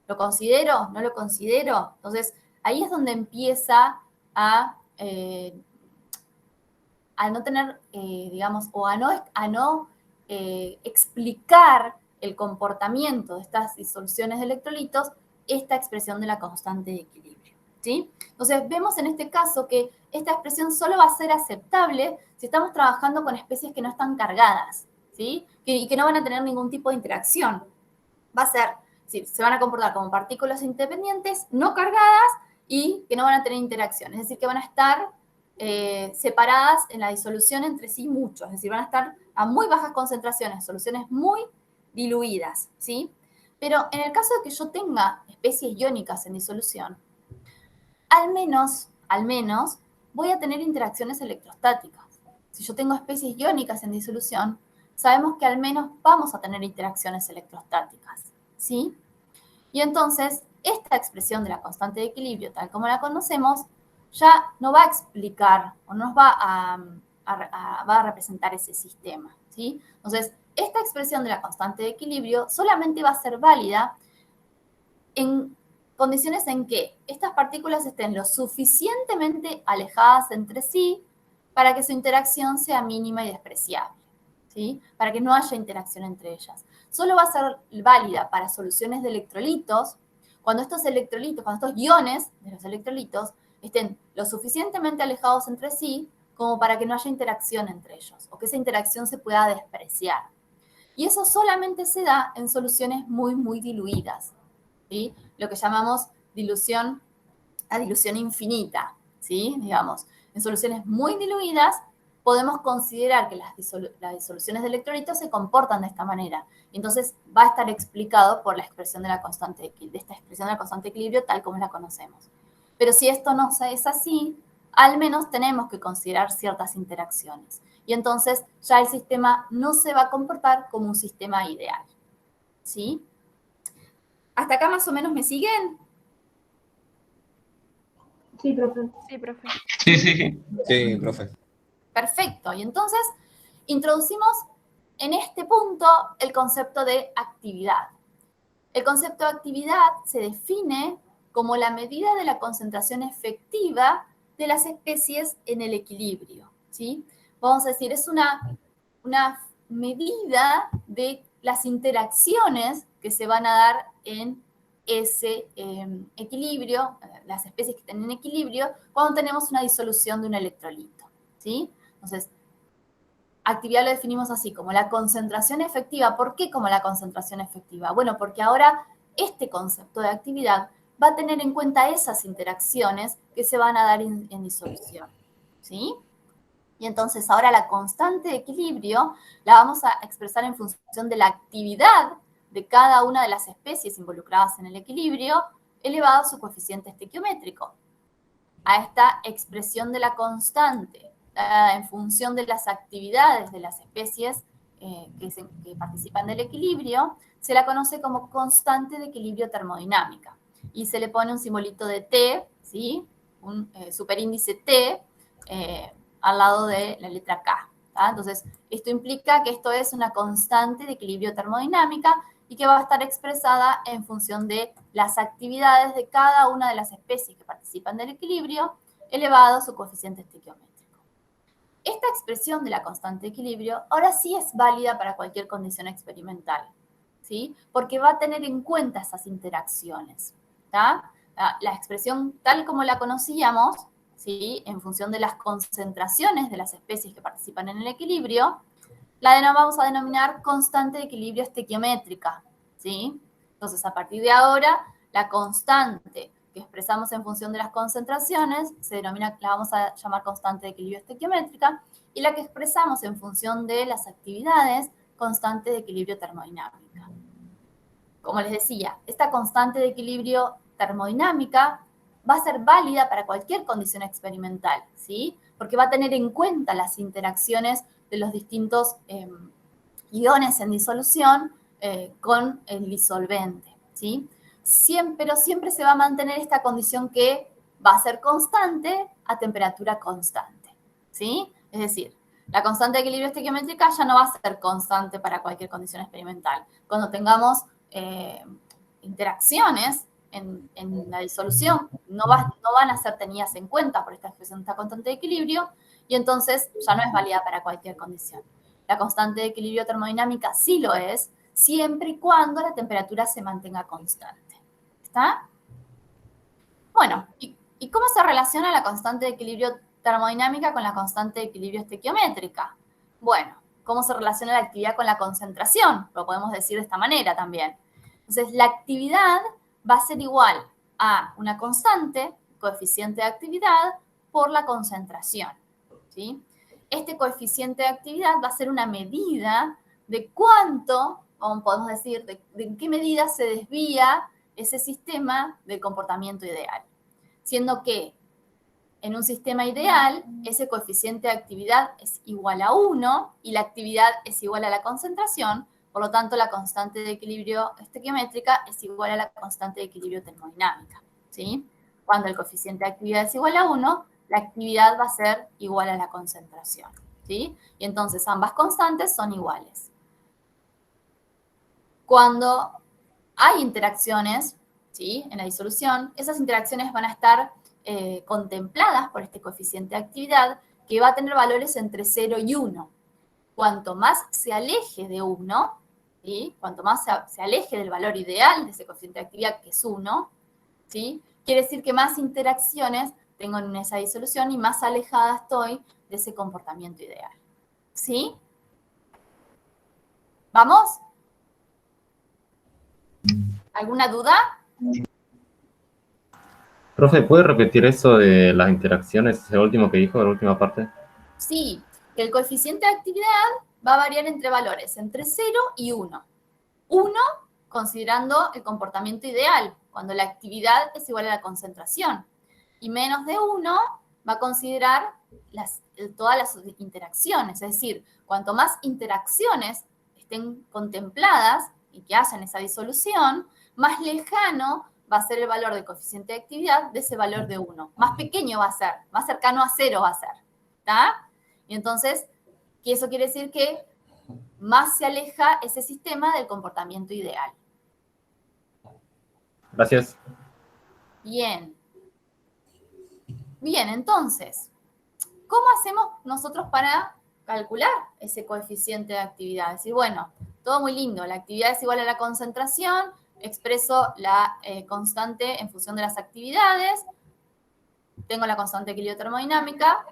¿Lo considero? ¿No lo considero? Entonces, ahí es donde empieza a no tener, digamos, o a no explicar el comportamiento de estas disoluciones de electrolitos, esta expresión de la constante de equilibrio, ¿sí? Entonces, vemos en este caso que esta expresión solo va a ser aceptable si estamos trabajando con especies que no están cargadas, ¿sí? Y que no van a tener ningún tipo de interacción. Va a ser, sí, se van a comportar como partículas independientes, no cargadas, y que no van a tener interacción. Es decir, que van a estar separadas en la disolución entre sí mucho. Es decir, van a estar a muy bajas concentraciones, soluciones muy diluidas, ¿sí? Pero en el caso de que yo tenga especies iónicas en disolución, al menos, voy a tener interacciones electrostáticas. Si yo tengo especies iónicas en disolución, sabemos que al menos vamos a tener interacciones electrostáticas, ¿sí? Y entonces, esta expresión de la constante de equilibrio, tal como la conocemos, ya no va a explicar o no nos va a va a representar ese sistema, ¿sí? Entonces, esta expresión de la constante de equilibrio solamente va a ser válida en condiciones en que estas partículas estén lo suficientemente alejadas entre sí para que su interacción sea mínima y despreciable, ¿sí? Para que no haya interacción entre ellas. Solo va a ser válida para soluciones de electrolitos cuando estos electrolitos, cuando estos iones de los electrolitos estén lo suficientemente alejados entre sí como para que no haya interacción entre ellos o que esa interacción se pueda despreciar. Y eso solamente se da en soluciones muy, muy diluidas, ¿sí? Lo que llamamos dilución infinita, ¿sí? Digamos, en soluciones muy diluidas podemos considerar que las disoluciones de electrolitos se comportan de esta manera. Entonces va a estar explicado por la expresión de esta expresión de la constante de equilibrio tal como la conocemos. Pero si esto no es así, al menos tenemos que considerar ciertas interacciones. Y entonces ya el sistema no se va a comportar como un sistema ideal, ¿sí? ¿Hasta acá más o menos me siguen? Sí, profe. Sí, profe. Sí, profe. Perfecto. Y entonces introducimos en este punto el concepto de actividad. El concepto de actividad se define como la medida de la concentración efectiva de las especies en el equilibrio, ¿sí? Vamos a decir, es una medida de las interacciones que se van a dar en ese equilibrio, las especies que están en equilibrio, cuando tenemos una disolución de un electrolito, ¿sí? Entonces, actividad lo definimos así, como la concentración efectiva. ¿Por qué como la concentración efectiva? Bueno, porque ahora este concepto de actividad va a tener en cuenta esas interacciones que se van a dar en disolución, ¿sí? Y entonces ahora la constante de equilibrio la vamos a expresar en función de la actividad de cada una de las especies involucradas en el equilibrio elevado a su coeficiente estequiométrico. A esta expresión de la constante en función de las actividades de las especies que participan del equilibrio, se la conoce como constante de equilibrio termodinámica. Y se le pone un simbolito de T, ¿sí? Un superíndice T al lado de la letra K. ¿tá? Entonces, esto implica que esto es una constante de equilibrio termodinámica y que va a estar expresada en función de las actividades de cada una de las especies que participan del equilibrio, elevado a su coeficiente estequiométrico. Esta expresión de la constante de equilibrio ahora sí es válida para cualquier condición experimental, ¿sí? Porque va a tener en cuenta esas interacciones, ¿tá? La expresión tal como la conocíamos, ¿sí? En función de las concentraciones de las especies que participan en el equilibrio, la vamos a denominar constante de equilibrio estequiométrica, ¿sí? Entonces, a partir de ahora, la constante que expresamos en función de las concentraciones se denomina, la vamos a llamar constante de equilibrio estequiométrica, y la que expresamos en función de las actividades, constante de equilibrio termodinámica. Como les decía, esta constante de equilibrio termodinámica va a ser válida para cualquier condición experimental, ¿sí? Porque va a tener en cuenta las interacciones de los distintos iones en disolución con el disolvente, ¿sí? Pero siempre se va a mantener esta condición que va a ser constante a temperatura constante, ¿sí? Es decir, la constante de equilibrio estequiométrica ya no va a ser constante para cualquier condición experimental. Cuando tengamos interacciones en la disolución, no van a ser tenidas en cuenta por esta expresión de esta constante de equilibrio, y entonces ya no es válida para cualquier condición. La constante de equilibrio termodinámica sí lo es, siempre y cuando la temperatura se mantenga constante. ¿Está? Bueno, ¿y cómo se relaciona la constante de equilibrio termodinámica con la constante de equilibrio estequiométrica? Bueno, ¿cómo se relaciona la actividad con la concentración? Lo podemos decir de esta manera también. Entonces, la actividad va a ser igual a una constante, coeficiente de actividad, por la concentración, ¿sí? Este coeficiente de actividad va a ser una medida de cuánto, como podemos decir, de en qué medida se desvía ese sistema del comportamiento ideal. Siendo que en un sistema ideal, ese coeficiente de actividad es igual a 1 y la actividad es igual a la concentración, por lo tanto la constante de equilibrio estequiométrica es igual a la constante de equilibrio termodinámica, ¿sí? Cuando el coeficiente de actividad es igual a 1, la actividad va a ser igual a la concentración. ¿sí? Y entonces ambas constantes son iguales. Cuando hay interacciones, ¿sí?, en la disolución, esas interacciones van a estar contempladas por este coeficiente de actividad que va a tener valores entre 0 y 1. Cuanto más se aleje de 1, ¿sí?, cuanto más se aleje del valor ideal de ese coeficiente de actividad, que es 1, ¿sí?, quiere decir que más interacciones tengo en esa disolución y más alejada estoy de ese comportamiento ideal. ¿Sí? ¿Vamos? ¿Alguna duda? Profe, ¿puede repetir eso de las interacciones, el último que dijo, la última parte? Sí, que el coeficiente de actividad va a variar entre valores, entre 0 y 1. 1 considerando el comportamiento ideal, cuando la actividad es igual a la concentración. Y menos de 1 va a considerar todas las interacciones, es decir, cuanto más interacciones estén contempladas y que haya en esa disolución, más lejano va a ser el valor del coeficiente de actividad de ese valor de 1. Más pequeño va a ser, más cercano a 0 va a ser. ¿Está? Y entonces, ¿qué eso quiere decir? Que más se aleja ese sistema del comportamiento ideal. Gracias. Bien. Bien, entonces, ¿cómo hacemos nosotros para calcular ese coeficiente de actividad? Es decir, bueno, todo muy lindo, la actividad es igual a la concentración, expreso la constante en función de las actividades, tengo la constante de equilibrio termodinámica,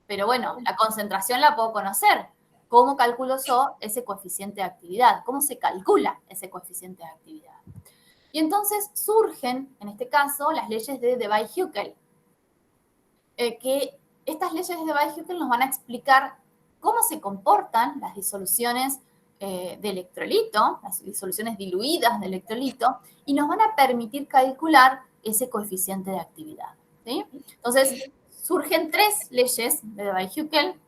pero bueno, la concentración la puedo conocer. ¿Cómo calculo yo ese coeficiente de actividad? ¿Cómo se calcula ese coeficiente de actividad? Y entonces surgen, en este caso, las leyes de Debye-Hückel, que estas leyes de Debye-Hückel nos van a explicar cómo se comportan las disoluciones de electrolito, las disoluciones diluidas de electrolito, y nos van a permitir calcular ese coeficiente de actividad, ¿sí? Entonces, surgen 3 leyes de Debye-Hückel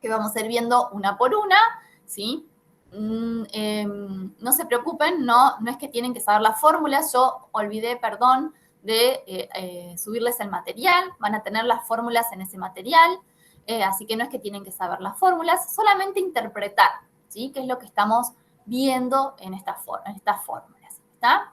que vamos a ir viendo una por una, ¿sí? No se preocupen, no es que tienen que saber las fórmulas, yo olvidé, perdón, de subirles el material, van a tener las fórmulas en ese material, así que no es que tienen que saber las fórmulas, solamente interpretar, ¿sí?, qué es lo que estamos viendo en estas fórmulas, ¿está?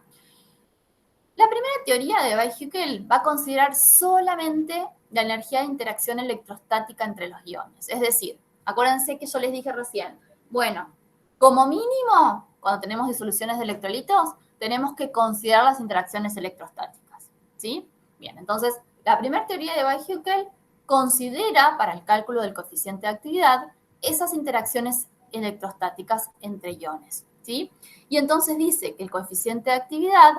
La primera teoría de Debye-Hückel va a considerar solamente la energía de interacción electrostática entre los iones. Es decir, acuérdense que yo les dije recién, bueno, como mínimo, cuando tenemos disoluciones de electrolitos, tenemos que considerar las interacciones electrostáticas, ¿sí? Bien, entonces, la primera teoría de Debye-Hückel considera, para el cálculo del coeficiente de actividad, esas interacciones electrostáticas entre iones, ¿sí? Y entonces dice que el coeficiente de actividad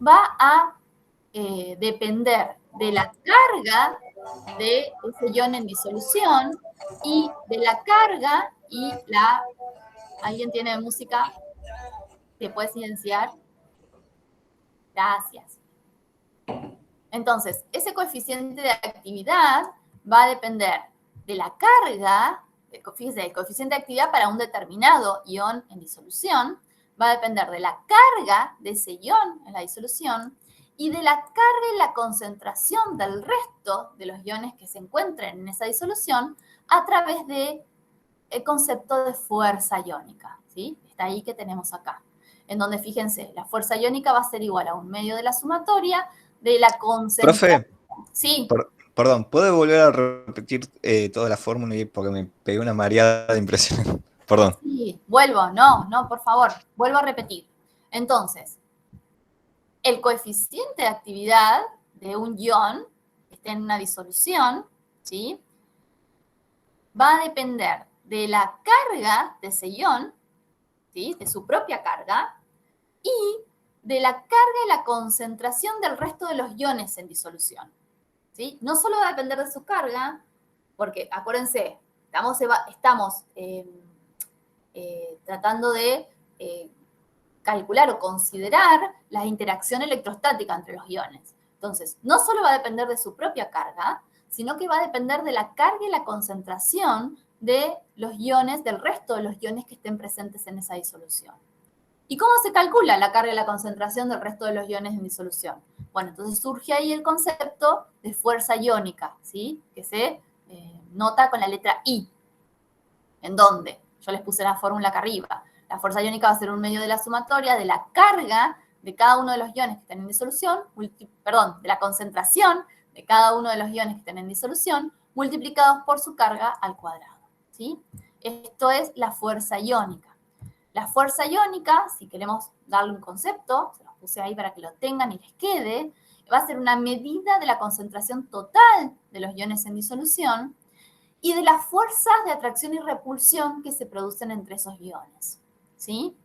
va a depender de la carga de ese ion en disolución y de la carga y la... ¿Alguien tiene música que puede silenciar? Gracias. Entonces, ese coeficiente de actividad va a depender de la carga, fíjense, el coeficiente de actividad para un determinado ion en disolución va a depender de la carga de ese ion en la disolución y de la carga y la concentración del resto de los iones que se encuentren en esa disolución a través del concepto de fuerza iónica, ¿sí? Está ahí que tenemos acá, en donde, fíjense, la fuerza iónica va a ser igual a 1/2 de la sumatoria de la concentración. Profe, Sí. perdón, ¿puedo volver a repetir toda la fórmula? Porque me pegué una mareada impresionante. Perdón. Sí, vuelvo, no, por favor, vuelvo a repetir. Entonces, el coeficiente de actividad de un ion que esté en una disolución, ¿sí?, va a depender de la carga de ese ion, ¿sí?, de su propia carga, y de la carga y la concentración del resto de los iones en disolución, ¿sí? No solo va a depender de su carga, porque acuérdense, estamos tratando de calcular o considerar la interacción electrostática entre los iones. Entonces, no solo va a depender de su propia carga, sino que va a depender de la carga y la concentración de los iones, del resto de los iones que estén presentes en esa disolución. ¿Y cómo se calcula la carga y la concentración del resto de los iones en disolución? Bueno, entonces surge ahí el concepto de fuerza iónica, ¿sí?, que se nota con la letra I. ¿En dónde? Yo les puse la fórmula acá arriba. La fuerza iónica va a ser un medio de la sumatoria de la carga de cada uno de los iones que están en disolución, de la concentración de cada uno de los iones que están en disolución, multiplicados por su carga al cuadrado, ¿sí? Esto es la fuerza iónica. La fuerza iónica, si queremos darle un concepto, se los puse ahí para que lo tengan y les quede, va a ser una medida de la concentración total de los iones en disolución y de las fuerzas de atracción y repulsión que se producen entre esos iones, ¿sí?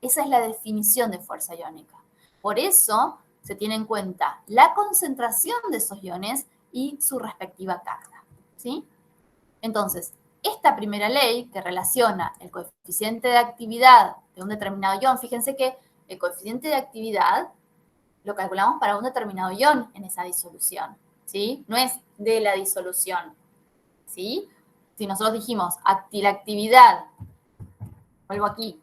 Esa es la definición de fuerza iónica. Por eso se tiene en cuenta la concentración de esos iones y su respectiva carga, ¿sí? Entonces, esta primera ley que relaciona el coeficiente de actividad de un determinado ion, fíjense que el coeficiente de actividad lo calculamos para un determinado ion en esa disolución, ¿sí? No es de la disolución, ¿sí? Si nosotros dijimos la actividad, vuelvo aquí,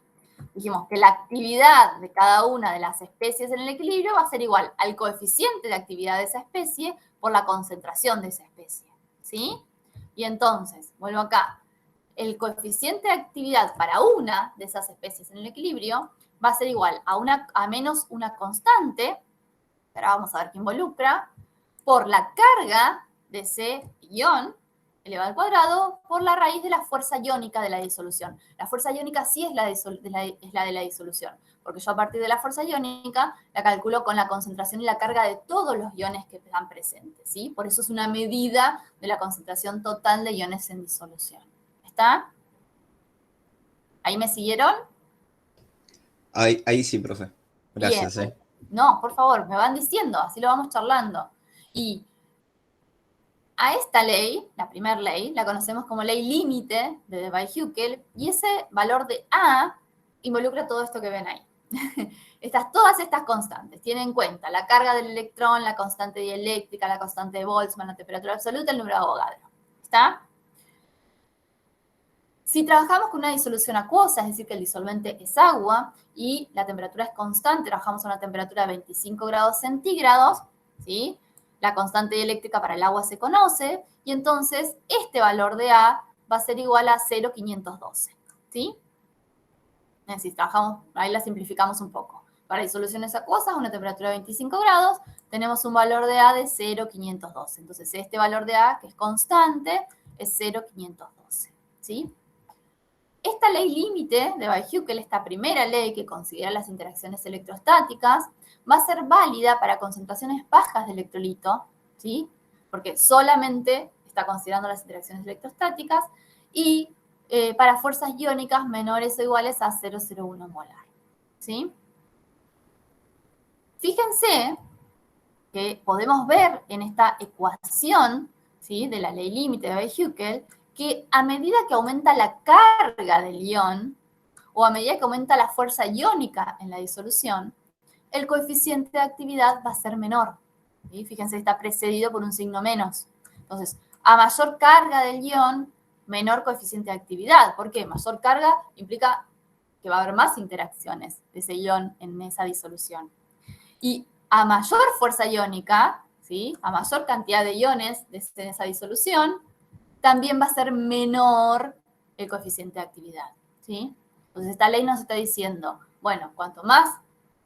dijimos que la actividad de cada una de las especies en el equilibrio va a ser igual al coeficiente de actividad de esa especie por la concentración de esa especie, ¿sí? Y entonces, vuelvo acá, el coeficiente de actividad para una de esas especies en el equilibrio va a ser igual a menos una constante, ahora vamos a ver qué involucra, por la carga de ese ion elevado al cuadrado por la raíz de la fuerza iónica de la disolución. La fuerza iónica sí es la de la disolución, porque yo a partir de la fuerza iónica la calculo con la concentración y la carga de todos los iones que están presentes, ¿sí? Por eso es una medida de la concentración total de iones en disolución. ¿Está? ¿Ahí me siguieron? Ahí sí, profe. Gracias. Bien. No, por favor, me van diciendo, así lo vamos charlando. Y a esta ley, la primera ley, la conocemos como ley límite de Debye-Hückel, y ese valor de A involucra todo esto que ven ahí. Todas estas constantes tienen en cuenta la carga del electrón, la constante dieléctrica, la constante de Boltzmann, la temperatura absoluta, el número de Avogadro. ¿Está? Si trabajamos con una disolución acuosa, es decir, que el disolvente es agua y la temperatura es constante, trabajamos a una temperatura de 25 grados centígrados, ¿sí? La constante dieléctrica para el agua se conoce, y entonces este valor de A va a ser igual a 0,512, ¿sí? Es decir, trabajamos, ahí la simplificamos un poco. Para disoluciones acuosas, a una temperatura de 25 grados, tenemos un valor de A de 0,512. Entonces, este valor de A, que es constante, es 0,512, ¿sí? Esta ley límite de Debye-Hückel, esta primera ley que considera las interacciones electrostáticas, va a ser válida para concentraciones bajas de electrolito, ¿sí? Porque solamente está considerando las interacciones electrostáticas, y para fuerzas iónicas menores o iguales a 0,01 molar, ¿sí? Fíjense que podemos ver en esta ecuación, ¿sí?, de la ley límite de Debye-Hückel, que a medida que aumenta la carga del ion, o a medida que aumenta la fuerza iónica en la disolución, el coeficiente de actividad va a ser menor, ¿sí? Fíjense, está precedido por un signo menos. Entonces, a mayor carga del ion, menor coeficiente de actividad. ¿Por qué? Mayor carga implica que va a haber más interacciones de ese ion en esa disolución. Y a mayor fuerza iónica, ¿sí?, a mayor cantidad de iones en esa disolución, también va a ser menor el coeficiente de actividad, ¿sí? Entonces, esta ley nos está diciendo, bueno, cuanto más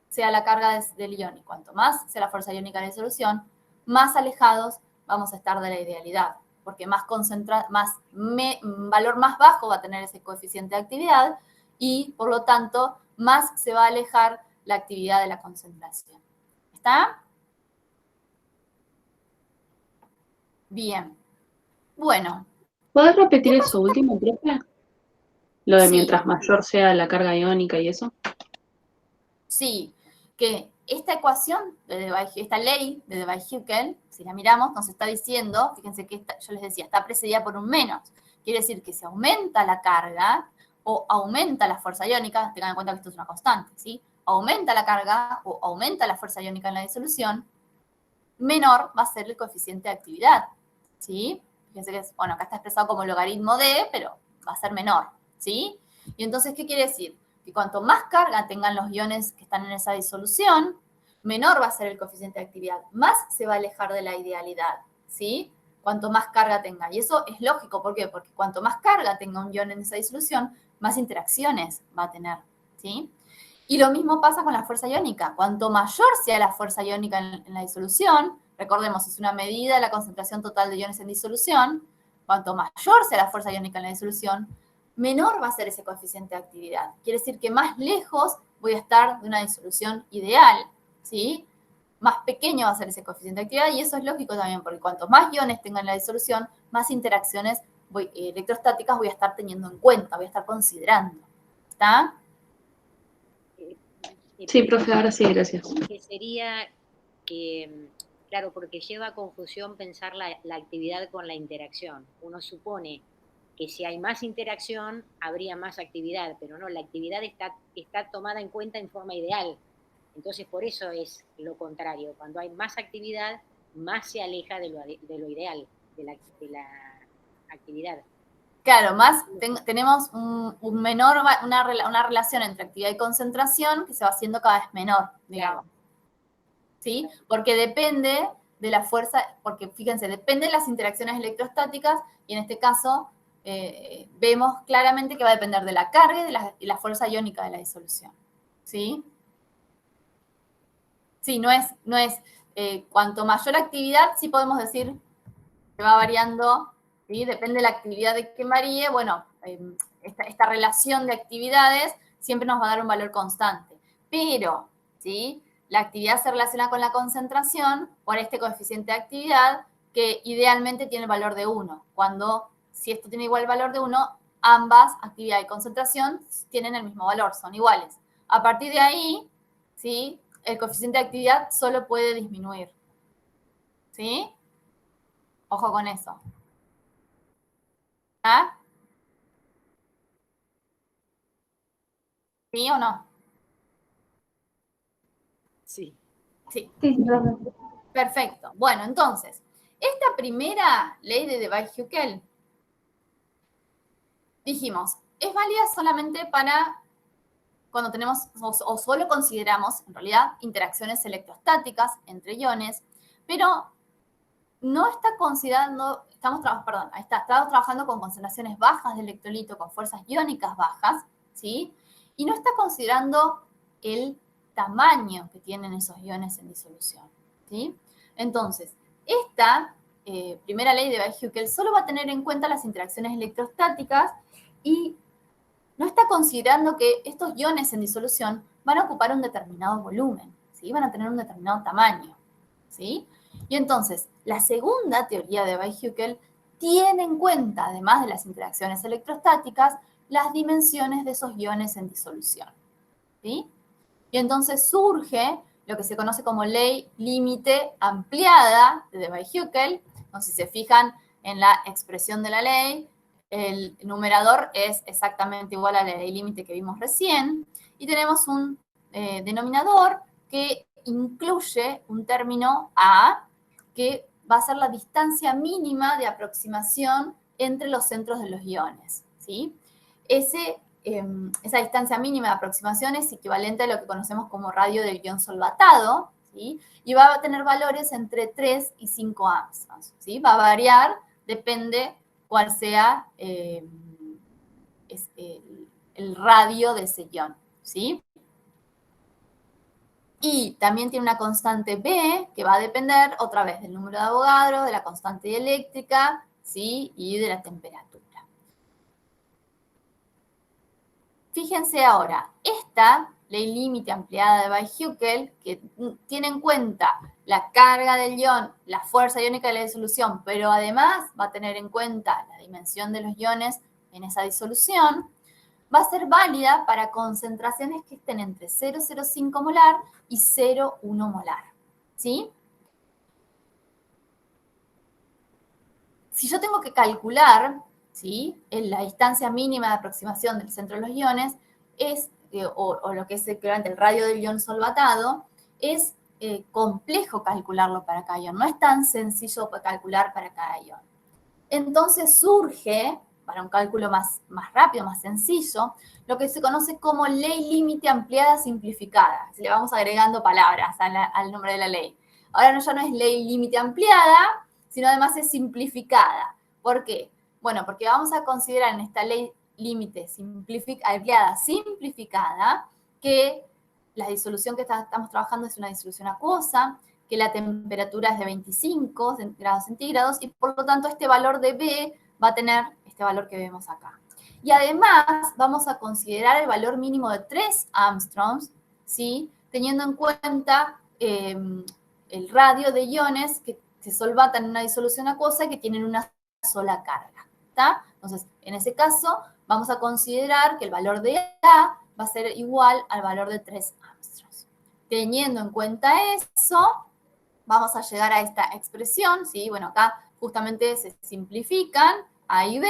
sea la carga del ion y cuanto más sea la fuerza iónica de la disolución, más alejados vamos a estar de la idealidad, porque valor más bajo va a tener ese coeficiente de actividad y, por lo tanto, más se va a alejar la actividad de la concentración. ¿Está? Bien. Bueno. ¿Podés repetir eso último, profe? Lo de Sí. mientras mayor sea la carga iónica y eso. Sí, que esta ecuación, esta ley de Debye-Hückel, si la miramos, nos está diciendo, fíjense que yo les decía, está precedida por un menos. Quiere decir que si aumenta la carga o aumenta la fuerza iónica, tengan en cuenta que esto es una constante, ¿sí? Aumenta la carga o aumenta la fuerza iónica en la disolución, menor va a ser el coeficiente de actividad, ¿sí? Fíjense que bueno, acá está expresado como logaritmo de, pero va a ser menor, ¿sí? Y entonces, ¿qué quiere decir? Que cuanto más carga tengan los iones que están en esa disolución, menor va a ser el coeficiente de actividad, más se va a alejar de la idealidad, ¿sí? cuanto más carga tenga. Y eso es lógico, ¿por qué? Porque cuanto más carga tenga un ion en esa disolución, más interacciones va a tener, ¿sí? Y lo mismo pasa con la fuerza iónica. Cuanto mayor sea la fuerza iónica en la disolución, recordemos, es una medida de la concentración total de iones en disolución, cuanto mayor sea la fuerza iónica en la disolución, menor va a ser ese coeficiente de actividad. Quiere decir que más lejos voy a estar de una disolución ideal, ¿sí? Más pequeño va a ser ese coeficiente de actividad, y eso es lógico también, porque cuanto más iones tenga en la disolución, más interacciones electrostáticas voy a estar teniendo en cuenta, voy a estar considerando. ¿Está? Sí, profe, ahora sí, gracias. Que sería que, claro, porque lleva a confusión pensar la actividad con la interacción. Uno supone que si hay más interacción, habría más actividad, pero no, la actividad está tomada en cuenta en forma ideal. Entonces, por eso es lo contrario. Cuando hay más actividad, más se aleja de lo ideal, de la actividad. Claro, más tenemos una relación entre actividad y concentración que se va haciendo cada vez menor, digamos. ¿Sí? Porque depende de la fuerza, porque fíjense, depende de las interacciones electrostáticas, y en este caso vemos claramente que va a depender de la carga y la fuerza iónica de la disolución. ¿Sí? Sí, no es cuanto mayor actividad, sí podemos decir que va variando, ¿sí? Depende de la actividad de que varíe, bueno, esta relación de actividades siempre nos va a dar un valor constante. Pero, ¿sí? La actividad se relaciona con la concentración por este coeficiente de actividad que idealmente tiene el valor de 1. Cuando, si esto tiene igual valor de 1, ambas, actividad y concentración, tienen el mismo valor, son iguales. A partir de ahí, ¿sí? El coeficiente de actividad solo puede disminuir. ¿Sí? Ojo con eso. ¿Ah? ¿Sí o no? Sí. Sí. Sí, profe. Perfecto. Bueno, entonces, esta primera ley de Debye-Hückel, dijimos, es válida solamente para cuando tenemos, o solo consideramos, en realidad, interacciones electrostáticas entre iones, pero no está considerando, estamos trabajando con concentraciones bajas de electrolito, con fuerzas iónicas bajas, ¿sí? Y no está considerando el tamaño que tienen esos iones en disolución, ¿sí? Entonces, esta primera ley de Debye-Hückel solo va a tener en cuenta las interacciones electrostáticas y no está considerando que estos iones en disolución van a ocupar un determinado volumen, ¿sí? Van a tener un determinado tamaño, ¿sí? Y entonces, la segunda teoría de Debye-Hückel tiene en cuenta, además de las interacciones electrostáticas, las dimensiones de esos iones en disolución, ¿sí? Y entonces surge lo que se conoce como ley límite ampliada de Debye-Hückel. Entonces, si se fijan en la expresión de la ley, el numerador es exactamente igual a la ley límite que vimos recién, y tenemos un denominador que incluye un término A, que va a ser la distancia mínima de aproximación entre los centros de los iones, ¿sí? Esa distancia mínima de aproximación es equivalente a lo que conocemos como radio del ion solvatado, ¿sí? Y va a tener valores entre 3 y 5 amps, ¿sí? Va a variar, depende cuál sea el radio de ese ion, ¿sí? Y también tiene una constante B que va a depender otra vez del número de Avogadro, de la constante dieléctrica, ¿sí? Y de la temperatura. Fíjense ahora, esta ley límite ampliada de Debye-Hückel, que tiene en cuenta la carga del ion, la fuerza iónica de la disolución, pero además va a tener en cuenta la dimensión de los iones en esa disolución, va a ser válida para concentraciones que estén entre 0,05 molar y 0,1 molar, ¿sí? Si yo tengo que calcular, ¿sí?, la distancia mínima de aproximación del centro de los iones, o lo que es equivalente el radio del ion solvatado, es complejo calcularlo para cada ion, no es tan sencillo calcular para cada ion. Entonces surge, para un cálculo más rápido, más sencillo, lo que se conoce como ley límite ampliada simplificada. Le vamos agregando palabras al nombre de la ley. Ahora ya no es ley límite ampliada, sino además es simplificada. ¿Por qué? Bueno, porque vamos a considerar en esta ley límite ampliada simplificada que la disolución que estamos trabajando es una disolución acuosa, que la temperatura es de 25 grados centígrados y por lo tanto este valor de B va a tener este valor que vemos acá. Y además vamos a considerar el valor mínimo de 3 Armstrongs, ¿sí? Teniendo en cuenta el radio de iones que se solvatan en una disolución acuosa que tienen una sola carga, ¿está? Entonces, en ese caso, vamos a considerar que el valor de A va a ser igual al valor de 3 Armstrongs. Teniendo en cuenta eso, vamos a llegar a esta expresión, ¿sí? Bueno, acá justamente se simplifican A y B,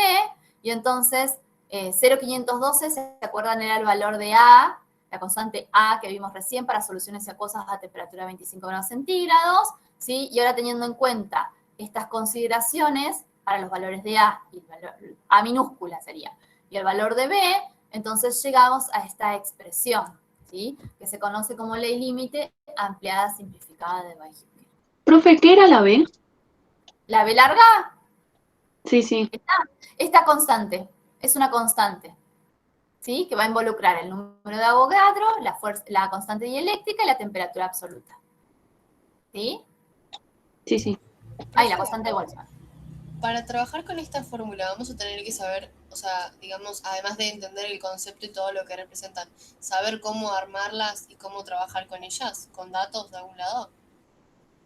y entonces 0,512, ¿se acuerdan? Era el valor de A, la constante A que vimos recién para soluciones acuosas a temperatura de 25 grados centígrados, ¿sí? Y ahora teniendo en cuenta estas consideraciones para los valores de A, y el valor, A minúscula sería, y el valor de B, entonces llegamos a esta expresión, ¿sí? Que se conoce como ley límite ampliada simplificada de Weihouckel. Profe, ¿qué era la B? ¿La B larga? Sí. Esta constante, es una constante, ¿sí? Que va a involucrar el número de Avogadro, la constante dieléctrica y la temperatura absoluta. ¿Sí? Sí. Ah, y la constante de Boltzmann. Para trabajar con esta fórmula vamos a tener que saber, o sea, digamos, además de entender el concepto y todo lo que representan, saber cómo armarlas y cómo trabajar con ellas, con datos de algún lado.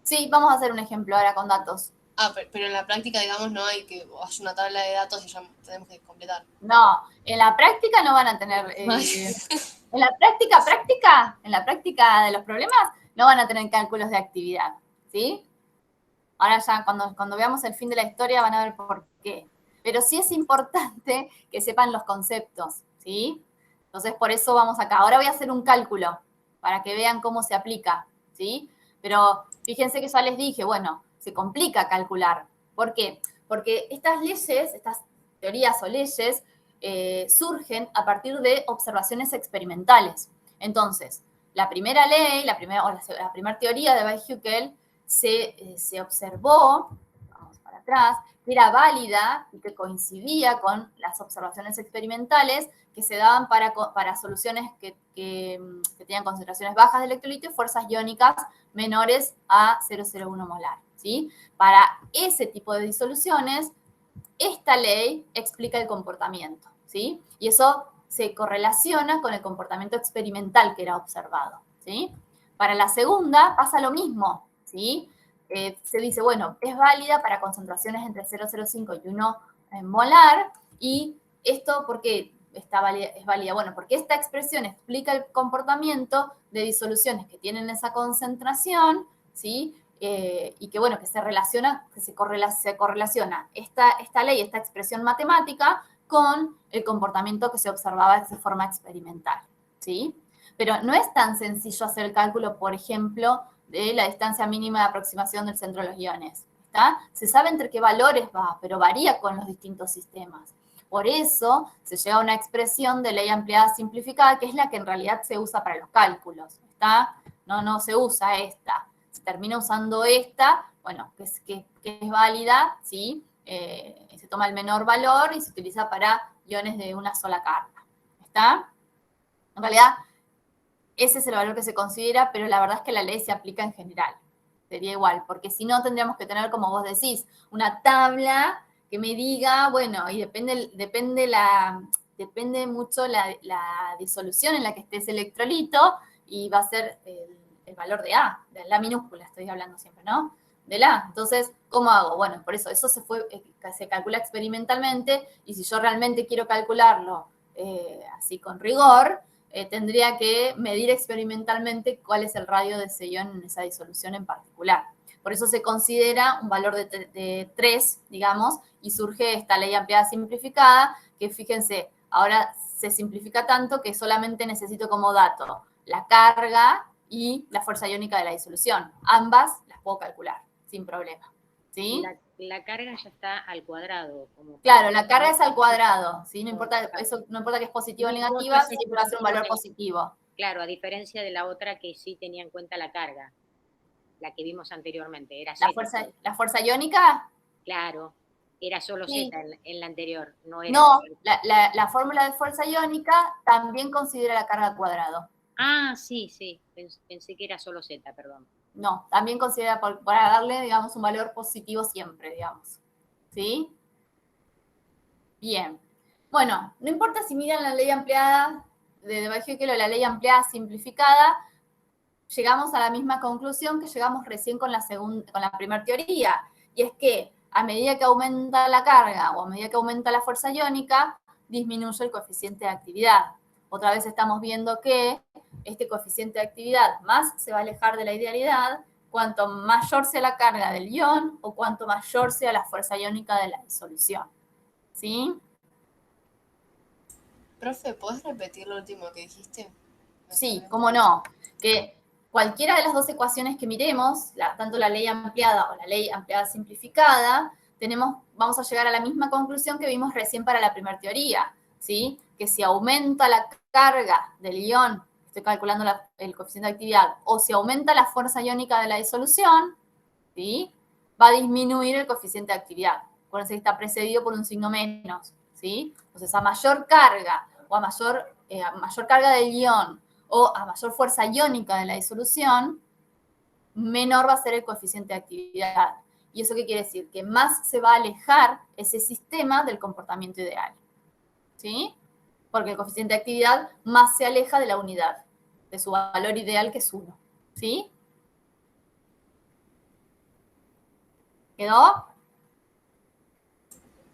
Sí, vamos a hacer un ejemplo ahora con datos. Ah, pero en la práctica, digamos, no hay que hay una tabla de datos y ya tenemos que completar. No, en la práctica no van a tener... en la práctica de los problemas, no van a tener cálculos de actividad, ¿sí? Ahora ya cuando veamos el fin de la historia van a ver por qué. Pero sí es importante que sepan los conceptos, ¿sí? Entonces por eso vamos acá. Ahora voy a hacer un cálculo para que vean cómo se aplica, ¿sí? Pero fíjense que ya les dije, bueno, se complica calcular. ¿Por qué? Porque estas leyes, estas teorías o leyes, surgen a partir de observaciones experimentales. Entonces, la primera ley, la primera teoría de Weihouckel se observó, vamos para atrás, que era válida y que coincidía con las observaciones experimentales que se daban para soluciones que tenían concentraciones bajas de electrolito y fuerzas iónicas menores a 0,01 molar, ¿sí? Para ese tipo de disoluciones, esta ley explica el comportamiento, ¿sí? Y eso se correlaciona con el comportamiento experimental que era observado, ¿sí? Para la segunda pasa lo mismo, ¿sí? Se dice, bueno, es válida para concentraciones entre 0,05 y 1 molar, y esto, ¿por qué es válida? Bueno, porque esta expresión explica el comportamiento de disoluciones que tienen esa concentración, ¿sí? Y que, bueno, que se correlaciona esta ley, esta expresión matemática, con el comportamiento que se observaba de forma experimental, ¿sí? Pero no es tan sencillo hacer el cálculo, por ejemplo, de la distancia mínima de aproximación del centro de los iones, ¿está? Se sabe entre qué valores va, pero varía con los distintos sistemas. Por eso se llega a una expresión de ley ampliada simplificada, que es la que en realidad se usa para los cálculos, ¿está? No se usa esta. Se termina usando esta, bueno, que es válida, ¿sí? Se toma el menor valor y se utiliza para iones de una sola carga, ¿está? En realidad, ese es el valor que se considera, pero la verdad es que la ley se aplica en general. Sería igual, porque si no tendríamos que tener, como vos decís, una tabla que me diga, bueno, y depende mucho la disolución en la que esté ese electrolito, y va a ser el valor de A, de la minúscula, estoy hablando siempre, ¿no? De la. Entonces, ¿cómo hago? Bueno, por eso se calcula experimentalmente, y si yo realmente quiero calcularlo así con rigor, tendría que medir experimentalmente cuál es el radio de ese ion en esa disolución en particular. Por eso se considera un valor de 3, digamos, y surge esta ley ampliada simplificada, que fíjense, ahora se simplifica tanto que solamente necesito como dato la carga y la fuerza iónica de la disolución. Ambas las puedo calcular sin problema, ¿sí? La carga ya está al cuadrado. Claro, la carga es al cuadrado, ¿sí? No importa que es positiva o negativa, siempre va a ser un valor positivo. Claro, a diferencia de la otra que sí tenía en cuenta la carga. la que vimos anteriormente, era ¿La Z. fuerza iónica? Claro, era solo Sí. Z en la anterior, no era. No, la fórmula de fuerza iónica también considera la carga al cuadrado. Ah, sí, pensé que era solo Z, perdón. No, también considera para darle, digamos, un valor positivo siempre, digamos. ¿Sí? Bien. Bueno, no importa si miran la ley ampliada de Debye-Hückel o la ley ampliada simplificada, llegamos a la misma conclusión que llegamos recién con la primera teoría, y es que a medida que aumenta la carga o a medida que aumenta la fuerza iónica, disminuye el coeficiente de actividad. Otra vez estamos viendo que este coeficiente de actividad más se va a alejar de la idealidad cuanto mayor sea la carga del ion o cuanto mayor sea la fuerza iónica de la disolución. ¿Sí? Profe, ¿podés repetir lo último que dijiste? Sí, cómo no. Que cualquiera de las dos ecuaciones que miremos, tanto la ley ampliada o la ley ampliada simplificada, vamos a llegar a la misma conclusión que vimos recién para la primera teoría, ¿sí? Que si aumenta la carga del ion, estoy calculando el coeficiente de actividad, o si aumenta la fuerza iónica de la disolución, ¿sí? Va a disminuir el coeficiente de actividad. Acuérdense que está precedido por un signo menos, ¿sí? Entonces, a mayor carga o a mayor carga del ion o a mayor fuerza iónica de la disolución, menor va a ser el coeficiente de actividad. ¿Y eso qué quiere decir? Que más se va a alejar ese sistema del comportamiento ideal. ¿Sí? Porque el coeficiente de actividad más se aleja de la unidad, de su valor ideal que es 1. ¿Sí? ¿Quedó?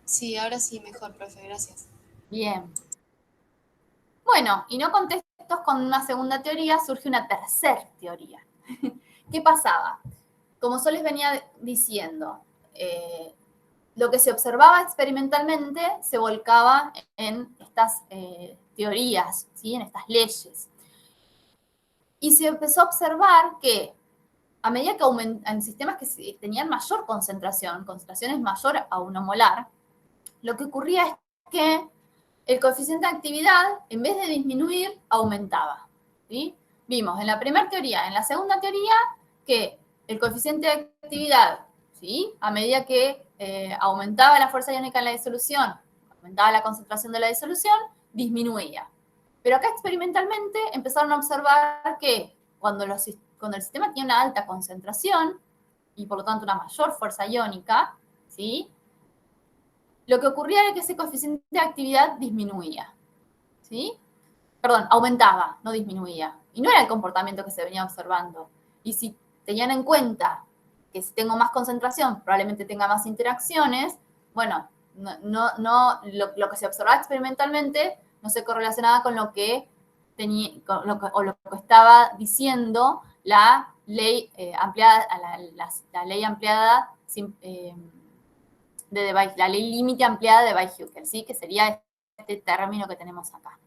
Sí, ahora sí, mejor, profe, gracias. Bien. Bueno, y no contentos con una segunda teoría, surge una tercera teoría. ¿Qué pasaba? Como yo les venía diciendo, lo que se observaba experimentalmente se volcaba en estas teorías, ¿sí? En estas leyes. Y se empezó a observar que a medida que en sistemas que tenían mayor concentración, concentraciones mayor a 1 molar, lo que ocurría es que el coeficiente de actividad, en vez de disminuir, aumentaba. ¿Sí? Vimos en la primera teoría, en la segunda teoría, que el coeficiente de actividad, ¿sí? A medida que aumentaba la fuerza iónica en la disolución, aumentaba la concentración de la disolución, disminuía. Pero acá experimentalmente empezaron a observar que cuando el sistema tiene una alta concentración y por lo tanto una mayor fuerza iónica, ¿sí? Lo que ocurría era que ese coeficiente de actividad disminuía, ¿sí? Perdón, aumentaba, no disminuía. Y no era el comportamiento que se venía observando. Y si tenían en cuenta que si tengo más concentración, probablemente tenga más interacciones, bueno, lo que se observaba experimentalmente no se correlacionaba con lo que estaba diciendo la ley ampliada, la ley ampliada la ley límite ampliada de Debye-Hückel, ¿sí? Que sería este término que tenemos acá.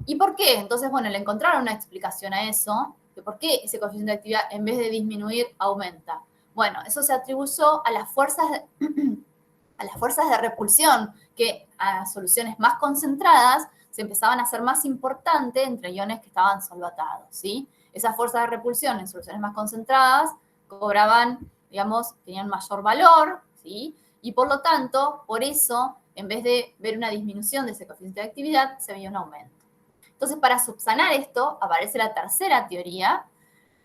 ¿Y por qué? Entonces, bueno, le encontraron una explicación a eso, de por qué ese coeficiente de actividad, en vez de disminuir, aumenta. Bueno, eso se atribuyó a las fuerzas de repulsión, que a soluciones más concentradas se empezaban a hacer más importantes entre iones que estaban solvatados, ¿sí? Esas fuerzas de repulsión en soluciones más concentradas cobraban, digamos, tenían mayor valor, ¿sí? Y por lo tanto, por eso, en vez de ver una disminución de ese coeficiente de actividad, se veía un aumento. Entonces, para subsanar esto, aparece la tercera teoría,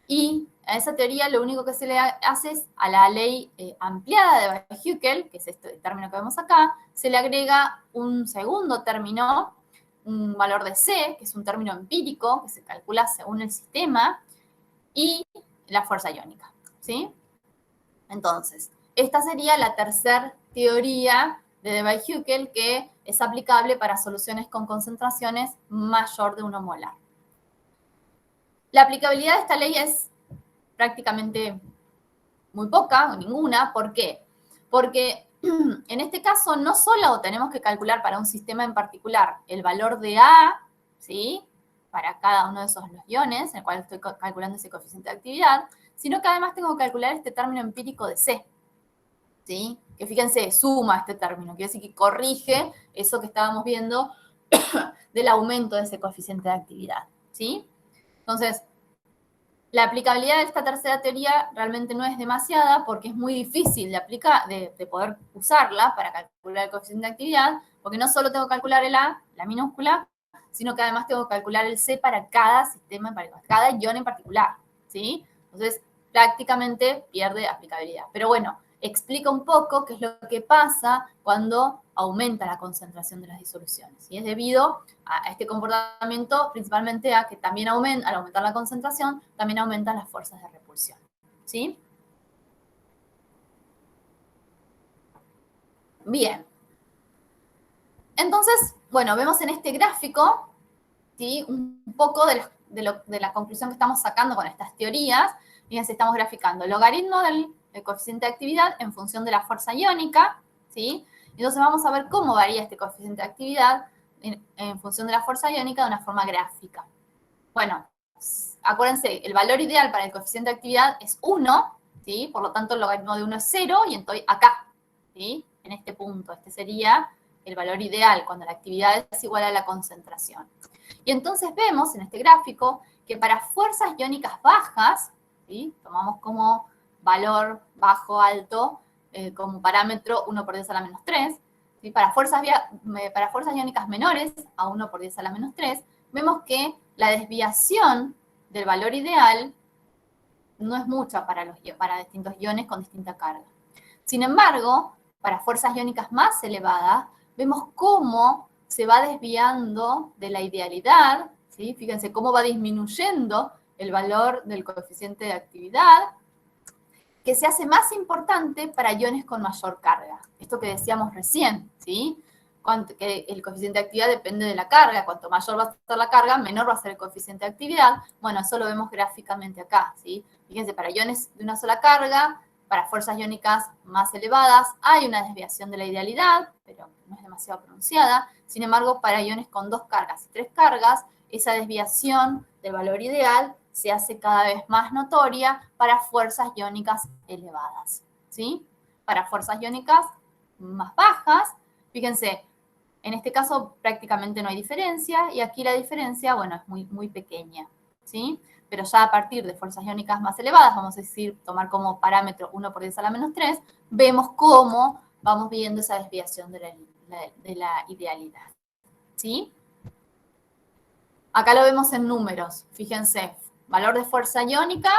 y a esa teoría lo único que se le hace es a la ley ampliada de Debye-Hückel, que es este término que vemos acá, se le agrega un segundo término, un valor de C, que es un término empírico, que se calcula según el sistema, y la fuerza iónica, ¿sí? Entonces, esta sería la tercera teoría de Debye-Hückel que es aplicable para soluciones con concentraciones mayor de 1 molar. La aplicabilidad de esta ley es prácticamente muy poca o ninguna. ¿Por qué? Porque en este caso no solo tenemos que calcular para un sistema en particular el valor de A, ¿sí? Para cada uno de esos los iones, en el cual estoy calculando ese coeficiente de actividad, sino que además tengo que calcular este término empírico de C, ¿sí? Que fíjense, suma este término, quiere decir que corrige eso que estábamos viendo del aumento de ese coeficiente de actividad, ¿sí? Entonces, La aplicabilidad de esta tercera teoría realmente no es demasiada porque es muy difícil de aplicar, de poder usarla para calcular el coeficiente de actividad, porque no solo tengo que calcular el A, la minúscula, sino que además tengo que calcular el C para cada sistema, para cada ion en particular, ¿sí? Entonces, prácticamente pierde aplicabilidad. Pero bueno, explica un poco qué es lo que pasa cuando aumenta la concentración de las disoluciones. Y es debido a este comportamiento principalmente a que también al aumentar la concentración, también aumentan las fuerzas de repulsión. ¿Sí? Bien. Entonces, bueno, vemos en este gráfico, ¿sí?, un poco de la conclusión que estamos sacando con estas teorías. Fíjense, estamos graficando el logaritmo del coeficiente de actividad en función de la fuerza iónica, ¿sí? Entonces vamos a ver cómo varía este coeficiente de actividad en función de la fuerza iónica de una forma gráfica. Bueno, acuérdense, el valor ideal para el coeficiente de actividad es 1, ¿sí? Por lo tanto, el logaritmo de 1 es 0 y estoy acá, ¿sí? En este punto. Este sería el valor ideal cuando la actividad es igual a la concentración. Y entonces vemos en este gráfico que para fuerzas iónicas bajas, ¿sí?, tomamos como valor bajo, alto, como parámetro 1 por 10 a la menos 3, ¿sí? Para fuerzas iónicas menores a 1 por 10 a la menos 3, vemos que la desviación del valor ideal no es mucha para distintos iones con distinta carga. Sin embargo, para fuerzas iónicas más elevadas, vemos cómo se va desviando de la idealidad, ¿sí? Fíjense cómo va disminuyendo el valor del coeficiente de actividad, que se hace más importante para iones con mayor carga. Esto que decíamos recién, ¿sí? Que el coeficiente de actividad depende de la carga. Cuanto mayor va a ser la carga, menor va a ser el coeficiente de actividad. Bueno, eso lo vemos gráficamente acá, ¿sí? Fíjense, para iones de una sola carga, para fuerzas iónicas más elevadas, hay una desviación de la idealidad, pero no es demasiado pronunciada. Sin embargo, para iones con 2 cargas y 3 cargas, esa desviación del valor ideal se hace cada vez más notoria para fuerzas iónicas elevadas, ¿sí? Para fuerzas iónicas más bajas, fíjense, en este caso prácticamente no hay diferencia, y aquí la diferencia, bueno, es muy, muy pequeña, ¿sí? Pero ya a partir de fuerzas iónicas más elevadas, vamos a decir, tomar como parámetro 1 por 10 a la menos 3, vemos cómo vamos viendo esa desviación de la idealidad, ¿sí? Acá lo vemos en números, fíjense, valor de fuerza iónica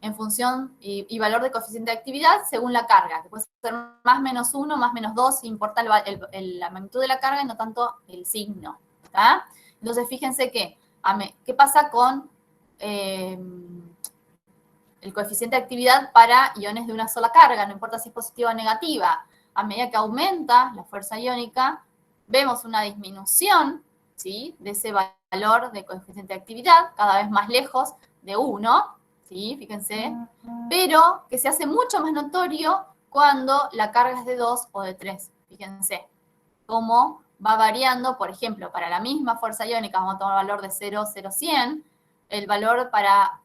en función y valor de coeficiente de actividad según la carga, que puede ser más menos 1, más menos 2, importa la magnitud de la carga y no tanto el signo, ¿está? Entonces, fíjense que, ¿qué pasa con el coeficiente de actividad para iones de una sola carga? No importa si es positiva o negativa. A medida que aumenta la fuerza iónica, vemos una disminución, ¿sí?, de ese valor de coeficiente de actividad, cada vez más lejos de 1, ¿sí? Fíjense, pero que se hace mucho más notorio cuando la carga es de 2 o de 3. Fíjense cómo va variando, por ejemplo, para la misma fuerza iónica, vamos a tomar el valor de 0, 0, 100, el valor para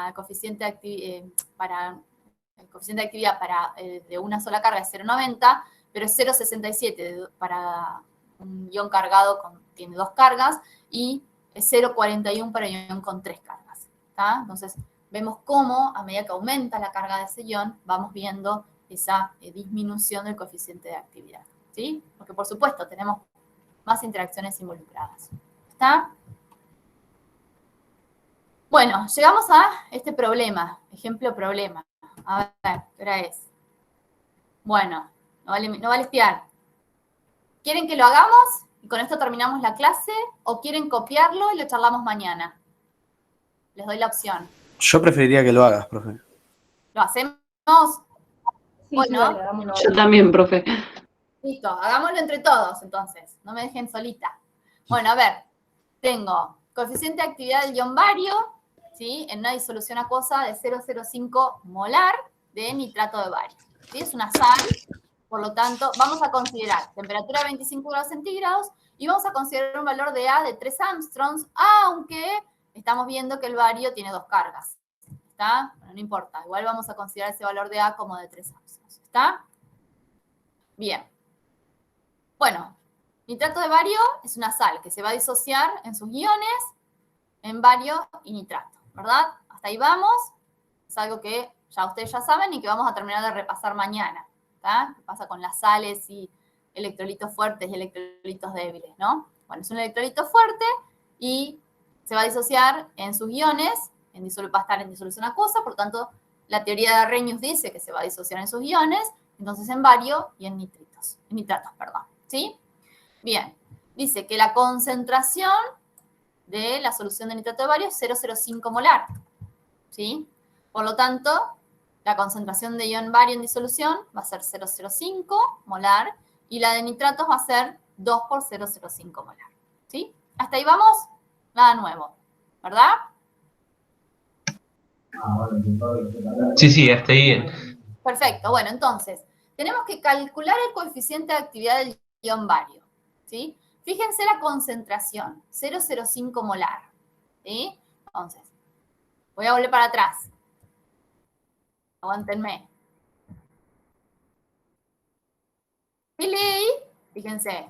el coeficiente de actividad de una sola carga es 0,90, pero es 0,67 para un ion cargado tiene 2 cargas, y es 0,41 para un ion con 3 cargas, ¿tá? Entonces, vemos cómo, a medida que aumenta la carga de ese ion, vamos viendo esa disminución del coeficiente de actividad, ¿sí? Porque, por supuesto, tenemos más interacciones involucradas, ¿está? Bueno, llegamos a este problema, ejemplo problema. A ver, ¿qué hora es? Bueno, no vale espiar. ¿Quieren que lo hagamos y con esto terminamos la clase o quieren copiarlo y lo charlamos mañana? Les doy la opción. Yo preferiría que lo hagas, profe. ¿Lo hacemos? Sí, Bueno, sí, dale, hagámoslo. Yo también, profe. Listo, hagámoslo entre todos entonces, no me dejen solita. Bueno, a ver, tengo coeficiente de actividad del ion bario, ¿sí?, en una disolución acuosa de 0,05 molar de nitrato de bario, ¿sí? Es una sal, por lo tanto, vamos a considerar temperatura 25 grados centígrados y vamos a considerar un valor de A de 3 Armstrongs, aunque estamos viendo que el bario tiene 2 cargas, ¿está? Bueno, no importa, igual vamos a considerar ese valor de A como de 3 Armstrongs, ¿está? Bien. Bueno, nitrato de bario es una sal que se va a disociar en sus iones en bario y nitrato, ¿verdad? Hasta ahí vamos. Es algo que ya ustedes ya saben y que vamos a terminar de repasar mañana. ¿Tá? ¿Qué pasa con las sales y electrolitos fuertes y electrolitos débiles, ¿no? Bueno, es un electrolito fuerte y se va a disociar en sus iones, va a estar en disolución acuosa, por lo tanto, la teoría de Arrhenius dice que se va a disociar en sus iones, entonces en bario y en nitratos, perdón, ¿sí? Bien, dice que la concentración de la solución de nitrato de bario es 0,05 molar, ¿sí? Por lo tanto, la concentración de ion bario en disolución va a ser 0,05 molar y la de nitratos va a ser 2 por 0,05 molar, ¿sí? Hasta ahí vamos, nada nuevo, ¿verdad? Sí, hasta ahí bien. Perfecto, bueno, entonces, tenemos que calcular el coeficiente de actividad del ion bario, ¿sí? Fíjense la concentración, 0,05 molar, ¿sí? Entonces, voy a volver para atrás. Aguántenme. ¿Qué ley? Fíjense.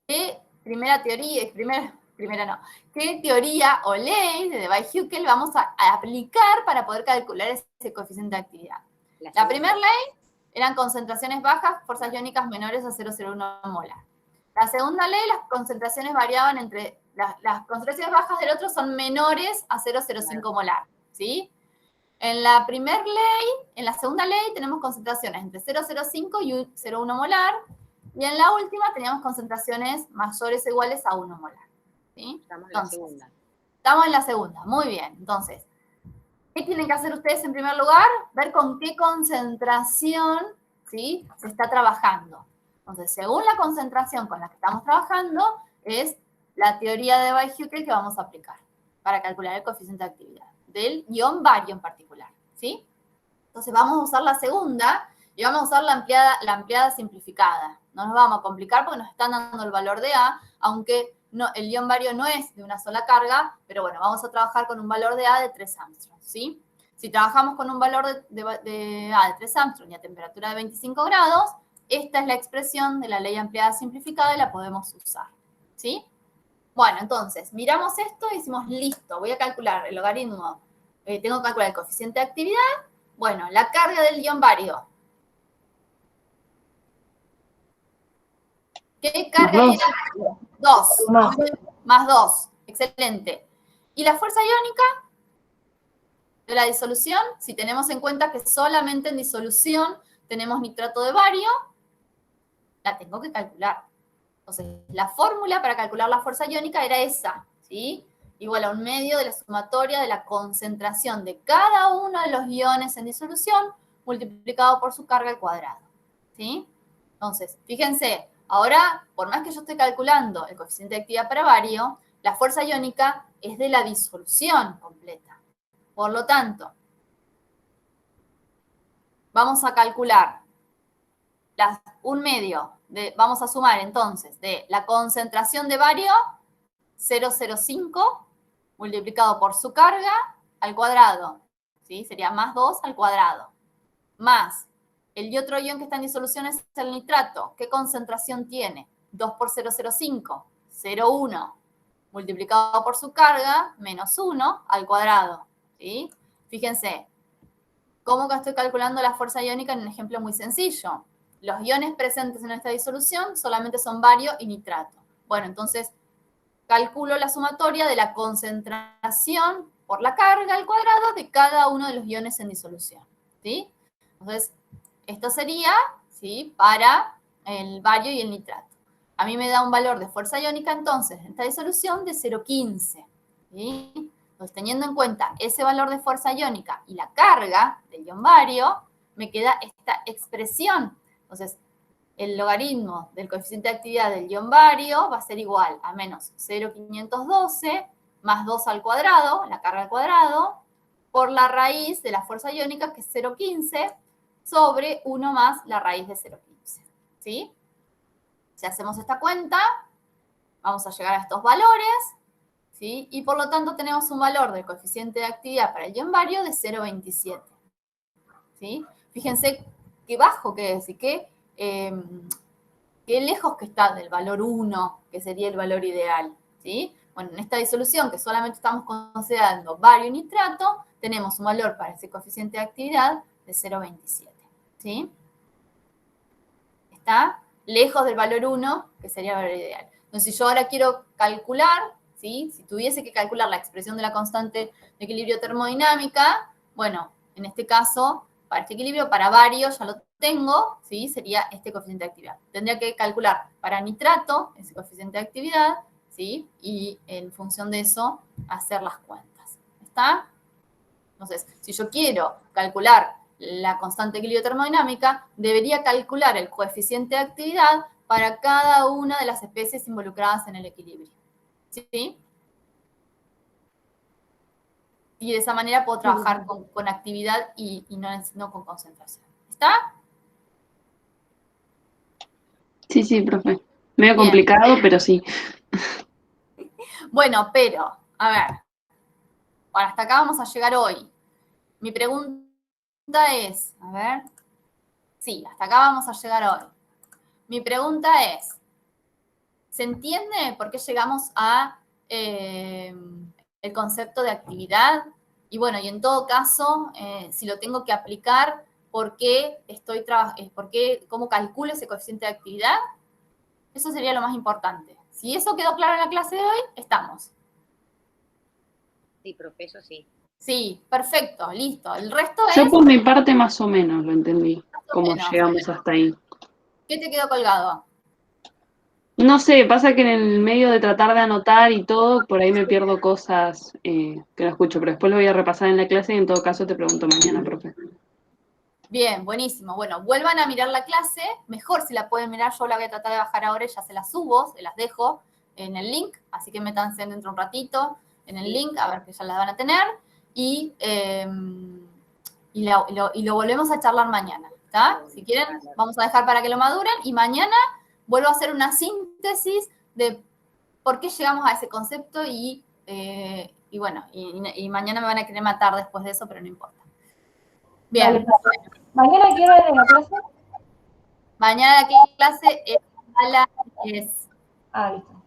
¿Qué primera teoría, primera no, qué teoría o ley de Debye-Hückel vamos a aplicar para poder calcular ese coeficiente de actividad? La primera ley eran concentraciones bajas, fuerzas iónicas menores a 0,01 molar. La segunda ley, las concentraciones variaban entre, las concentraciones bajas del otro son menores a 0,05 molar, ¿sí? En la primera ley, en la segunda ley tenemos concentraciones entre 0,05 y 0,1 molar, y en la última teníamos concentraciones mayores o iguales a 1 molar, ¿sí? Estamos en la segunda. Estamos en la segunda, muy bien. Entonces, ¿qué tienen que hacer ustedes en primer lugar? Ver con qué concentración, ¿sí?, se está trabajando. Entonces, según la concentración con la que estamos trabajando, es la teoría de Debye-Hückel que vamos a aplicar para calcular el coeficiente de actividad del ion bario en particular, ¿sí? Entonces, vamos a usar la segunda y vamos a usar la ampliada simplificada. No nos vamos a complicar porque nos están dando el valor de A, aunque no, el ion bario no es de una sola carga, pero bueno, vamos a trabajar con un valor de A de 3 Armstrong, ¿sí? Si trabajamos con un valor de A de 3 Armstrong y a temperatura de 25 grados, esta es la expresión de la ley ampliada simplificada y la podemos usar, ¿sí? Bueno, entonces, miramos esto y decimos, listo, voy a calcular el logaritmo, tengo que calcular el coeficiente de actividad. Bueno, la carga del ion bario. ¿Qué carga tiene? 2. Más 2. Excelente. ¿Y la fuerza iónica de la disolución? Si tenemos en cuenta que solamente en disolución tenemos nitrato de bario, la tengo que calcular. Entonces, la fórmula para calcular la fuerza iónica era esa, ¿sí? Igual a 1/2 de la sumatoria de la concentración de cada uno de los iones en disolución multiplicado por su carga al cuadrado, ¿sí? Entonces, fíjense, ahora, por más que yo esté calculando el coeficiente de actividad para bario, la fuerza iónica es de la disolución completa. Por lo tanto, vamos a calcular 1/2 vamos a sumar entonces de la concentración de bario, 0,05, multiplicado por su carga al cuadrado, ¿sí? Sería más 2 al cuadrado, más el otro ion que está en disolución es el nitrato. ¿Qué concentración tiene? 2 por 0,05, 0,1, multiplicado por su carga, menos 1 al cuadrado, ¿sí? Fíjense, ¿cómo que estoy calculando la fuerza iónica en un ejemplo muy sencillo? Los iones presentes en esta disolución solamente son bario y nitrato. Bueno, entonces calculo la sumatoria de la concentración por la carga al cuadrado de cada uno de los iones en disolución, ¿sí? Entonces, esto sería, ¿sí?, para el bario y el nitrato. A mí me da un valor de fuerza iónica, entonces, en esta disolución de 0,15, ¿sí? Entonces, teniendo en cuenta ese valor de fuerza iónica y la carga del ion bario, me queda esta expresión. Entonces, el logaritmo del coeficiente de actividad del ion bario va a ser igual a menos 0,512 más 2 al cuadrado, la carga al cuadrado, por la raíz de la fuerza iónica, que es 0,15, sobre 1 más la raíz de 0,15, ¿sí? Si hacemos esta cuenta, vamos a llegar a estos valores, ¿sí? Y por lo tanto tenemos un valor del coeficiente de actividad para el ion bario de 0,27, ¿sí? Fíjense qué bajo que es y qué lejos que está del valor 1, que sería el valor ideal, ¿sí? Bueno, en esta disolución que solamente estamos considerando bario y nitrato, tenemos un valor para ese coeficiente de actividad de 0,27, ¿sí? Está lejos del valor 1, que sería el valor ideal. Entonces, si yo ahora quiero calcular, ¿sí? Si tuviese que calcular la expresión de la constante de equilibrio termodinámica, bueno, en este caso, para este equilibrio, para bario ya lo tengo, ¿sí? Sería este coeficiente de actividad. Tendría que calcular para nitrato ese coeficiente de actividad, ¿sí? Y en función de eso, hacer las cuentas. ¿Está? Entonces, si yo quiero calcular la constante de equilibrio termodinámica, debería calcular el coeficiente de actividad para cada una de las especies involucradas en el equilibrio. ¿Sí? Y de esa manera puedo trabajar con actividad y no con concentración. ¿Está? Sí, sí, profe. Medio Bien. complicado, pero sí. Bueno, pero, a ver, hasta acá vamos a llegar hoy. Mi pregunta es, a ver, sí, hasta acá vamos a llegar hoy. Mi pregunta es, ¿se entiende por qué llegamos a el concepto de actividad? Y bueno, y en todo caso, si lo tengo que aplicar, ¿cómo calculo ese coeficiente de actividad? Eso sería lo más importante. Si eso quedó claro en la clase de hoy, estamos. Sí, profe, eso sí. Sí, perfecto, listo. El resto Yo es... por mi parte más o menos lo entendí, cómo menos. llegamos hasta ahí. ¿Qué te quedó colgado? No sé, pasa que en el medio de tratar de anotar y todo, por ahí me pierdo cosas que no escucho, pero después lo voy a repasar en la clase y en todo caso te pregunto mañana, profe. Bien, buenísimo. Bueno, vuelvan a mirar la clase. Mejor si la pueden mirar, yo la voy a tratar de bajar ahora y ya se las subo, se las dejo en el link. Así que métanse dentro de un ratito en el link, a ver que ya las van a tener. Y lo volvemos a charlar mañana, ¿está? Si quieren, vamos a dejar para que lo maduren. Y mañana vuelvo a hacer una síntesis de por qué llegamos a ese concepto y bueno, y mañana me van a querer matar después de eso, pero no importa. Bien. Dale, ¿mañana qué hora es la clase? Mañana la clase es a las 10. Ah, listo.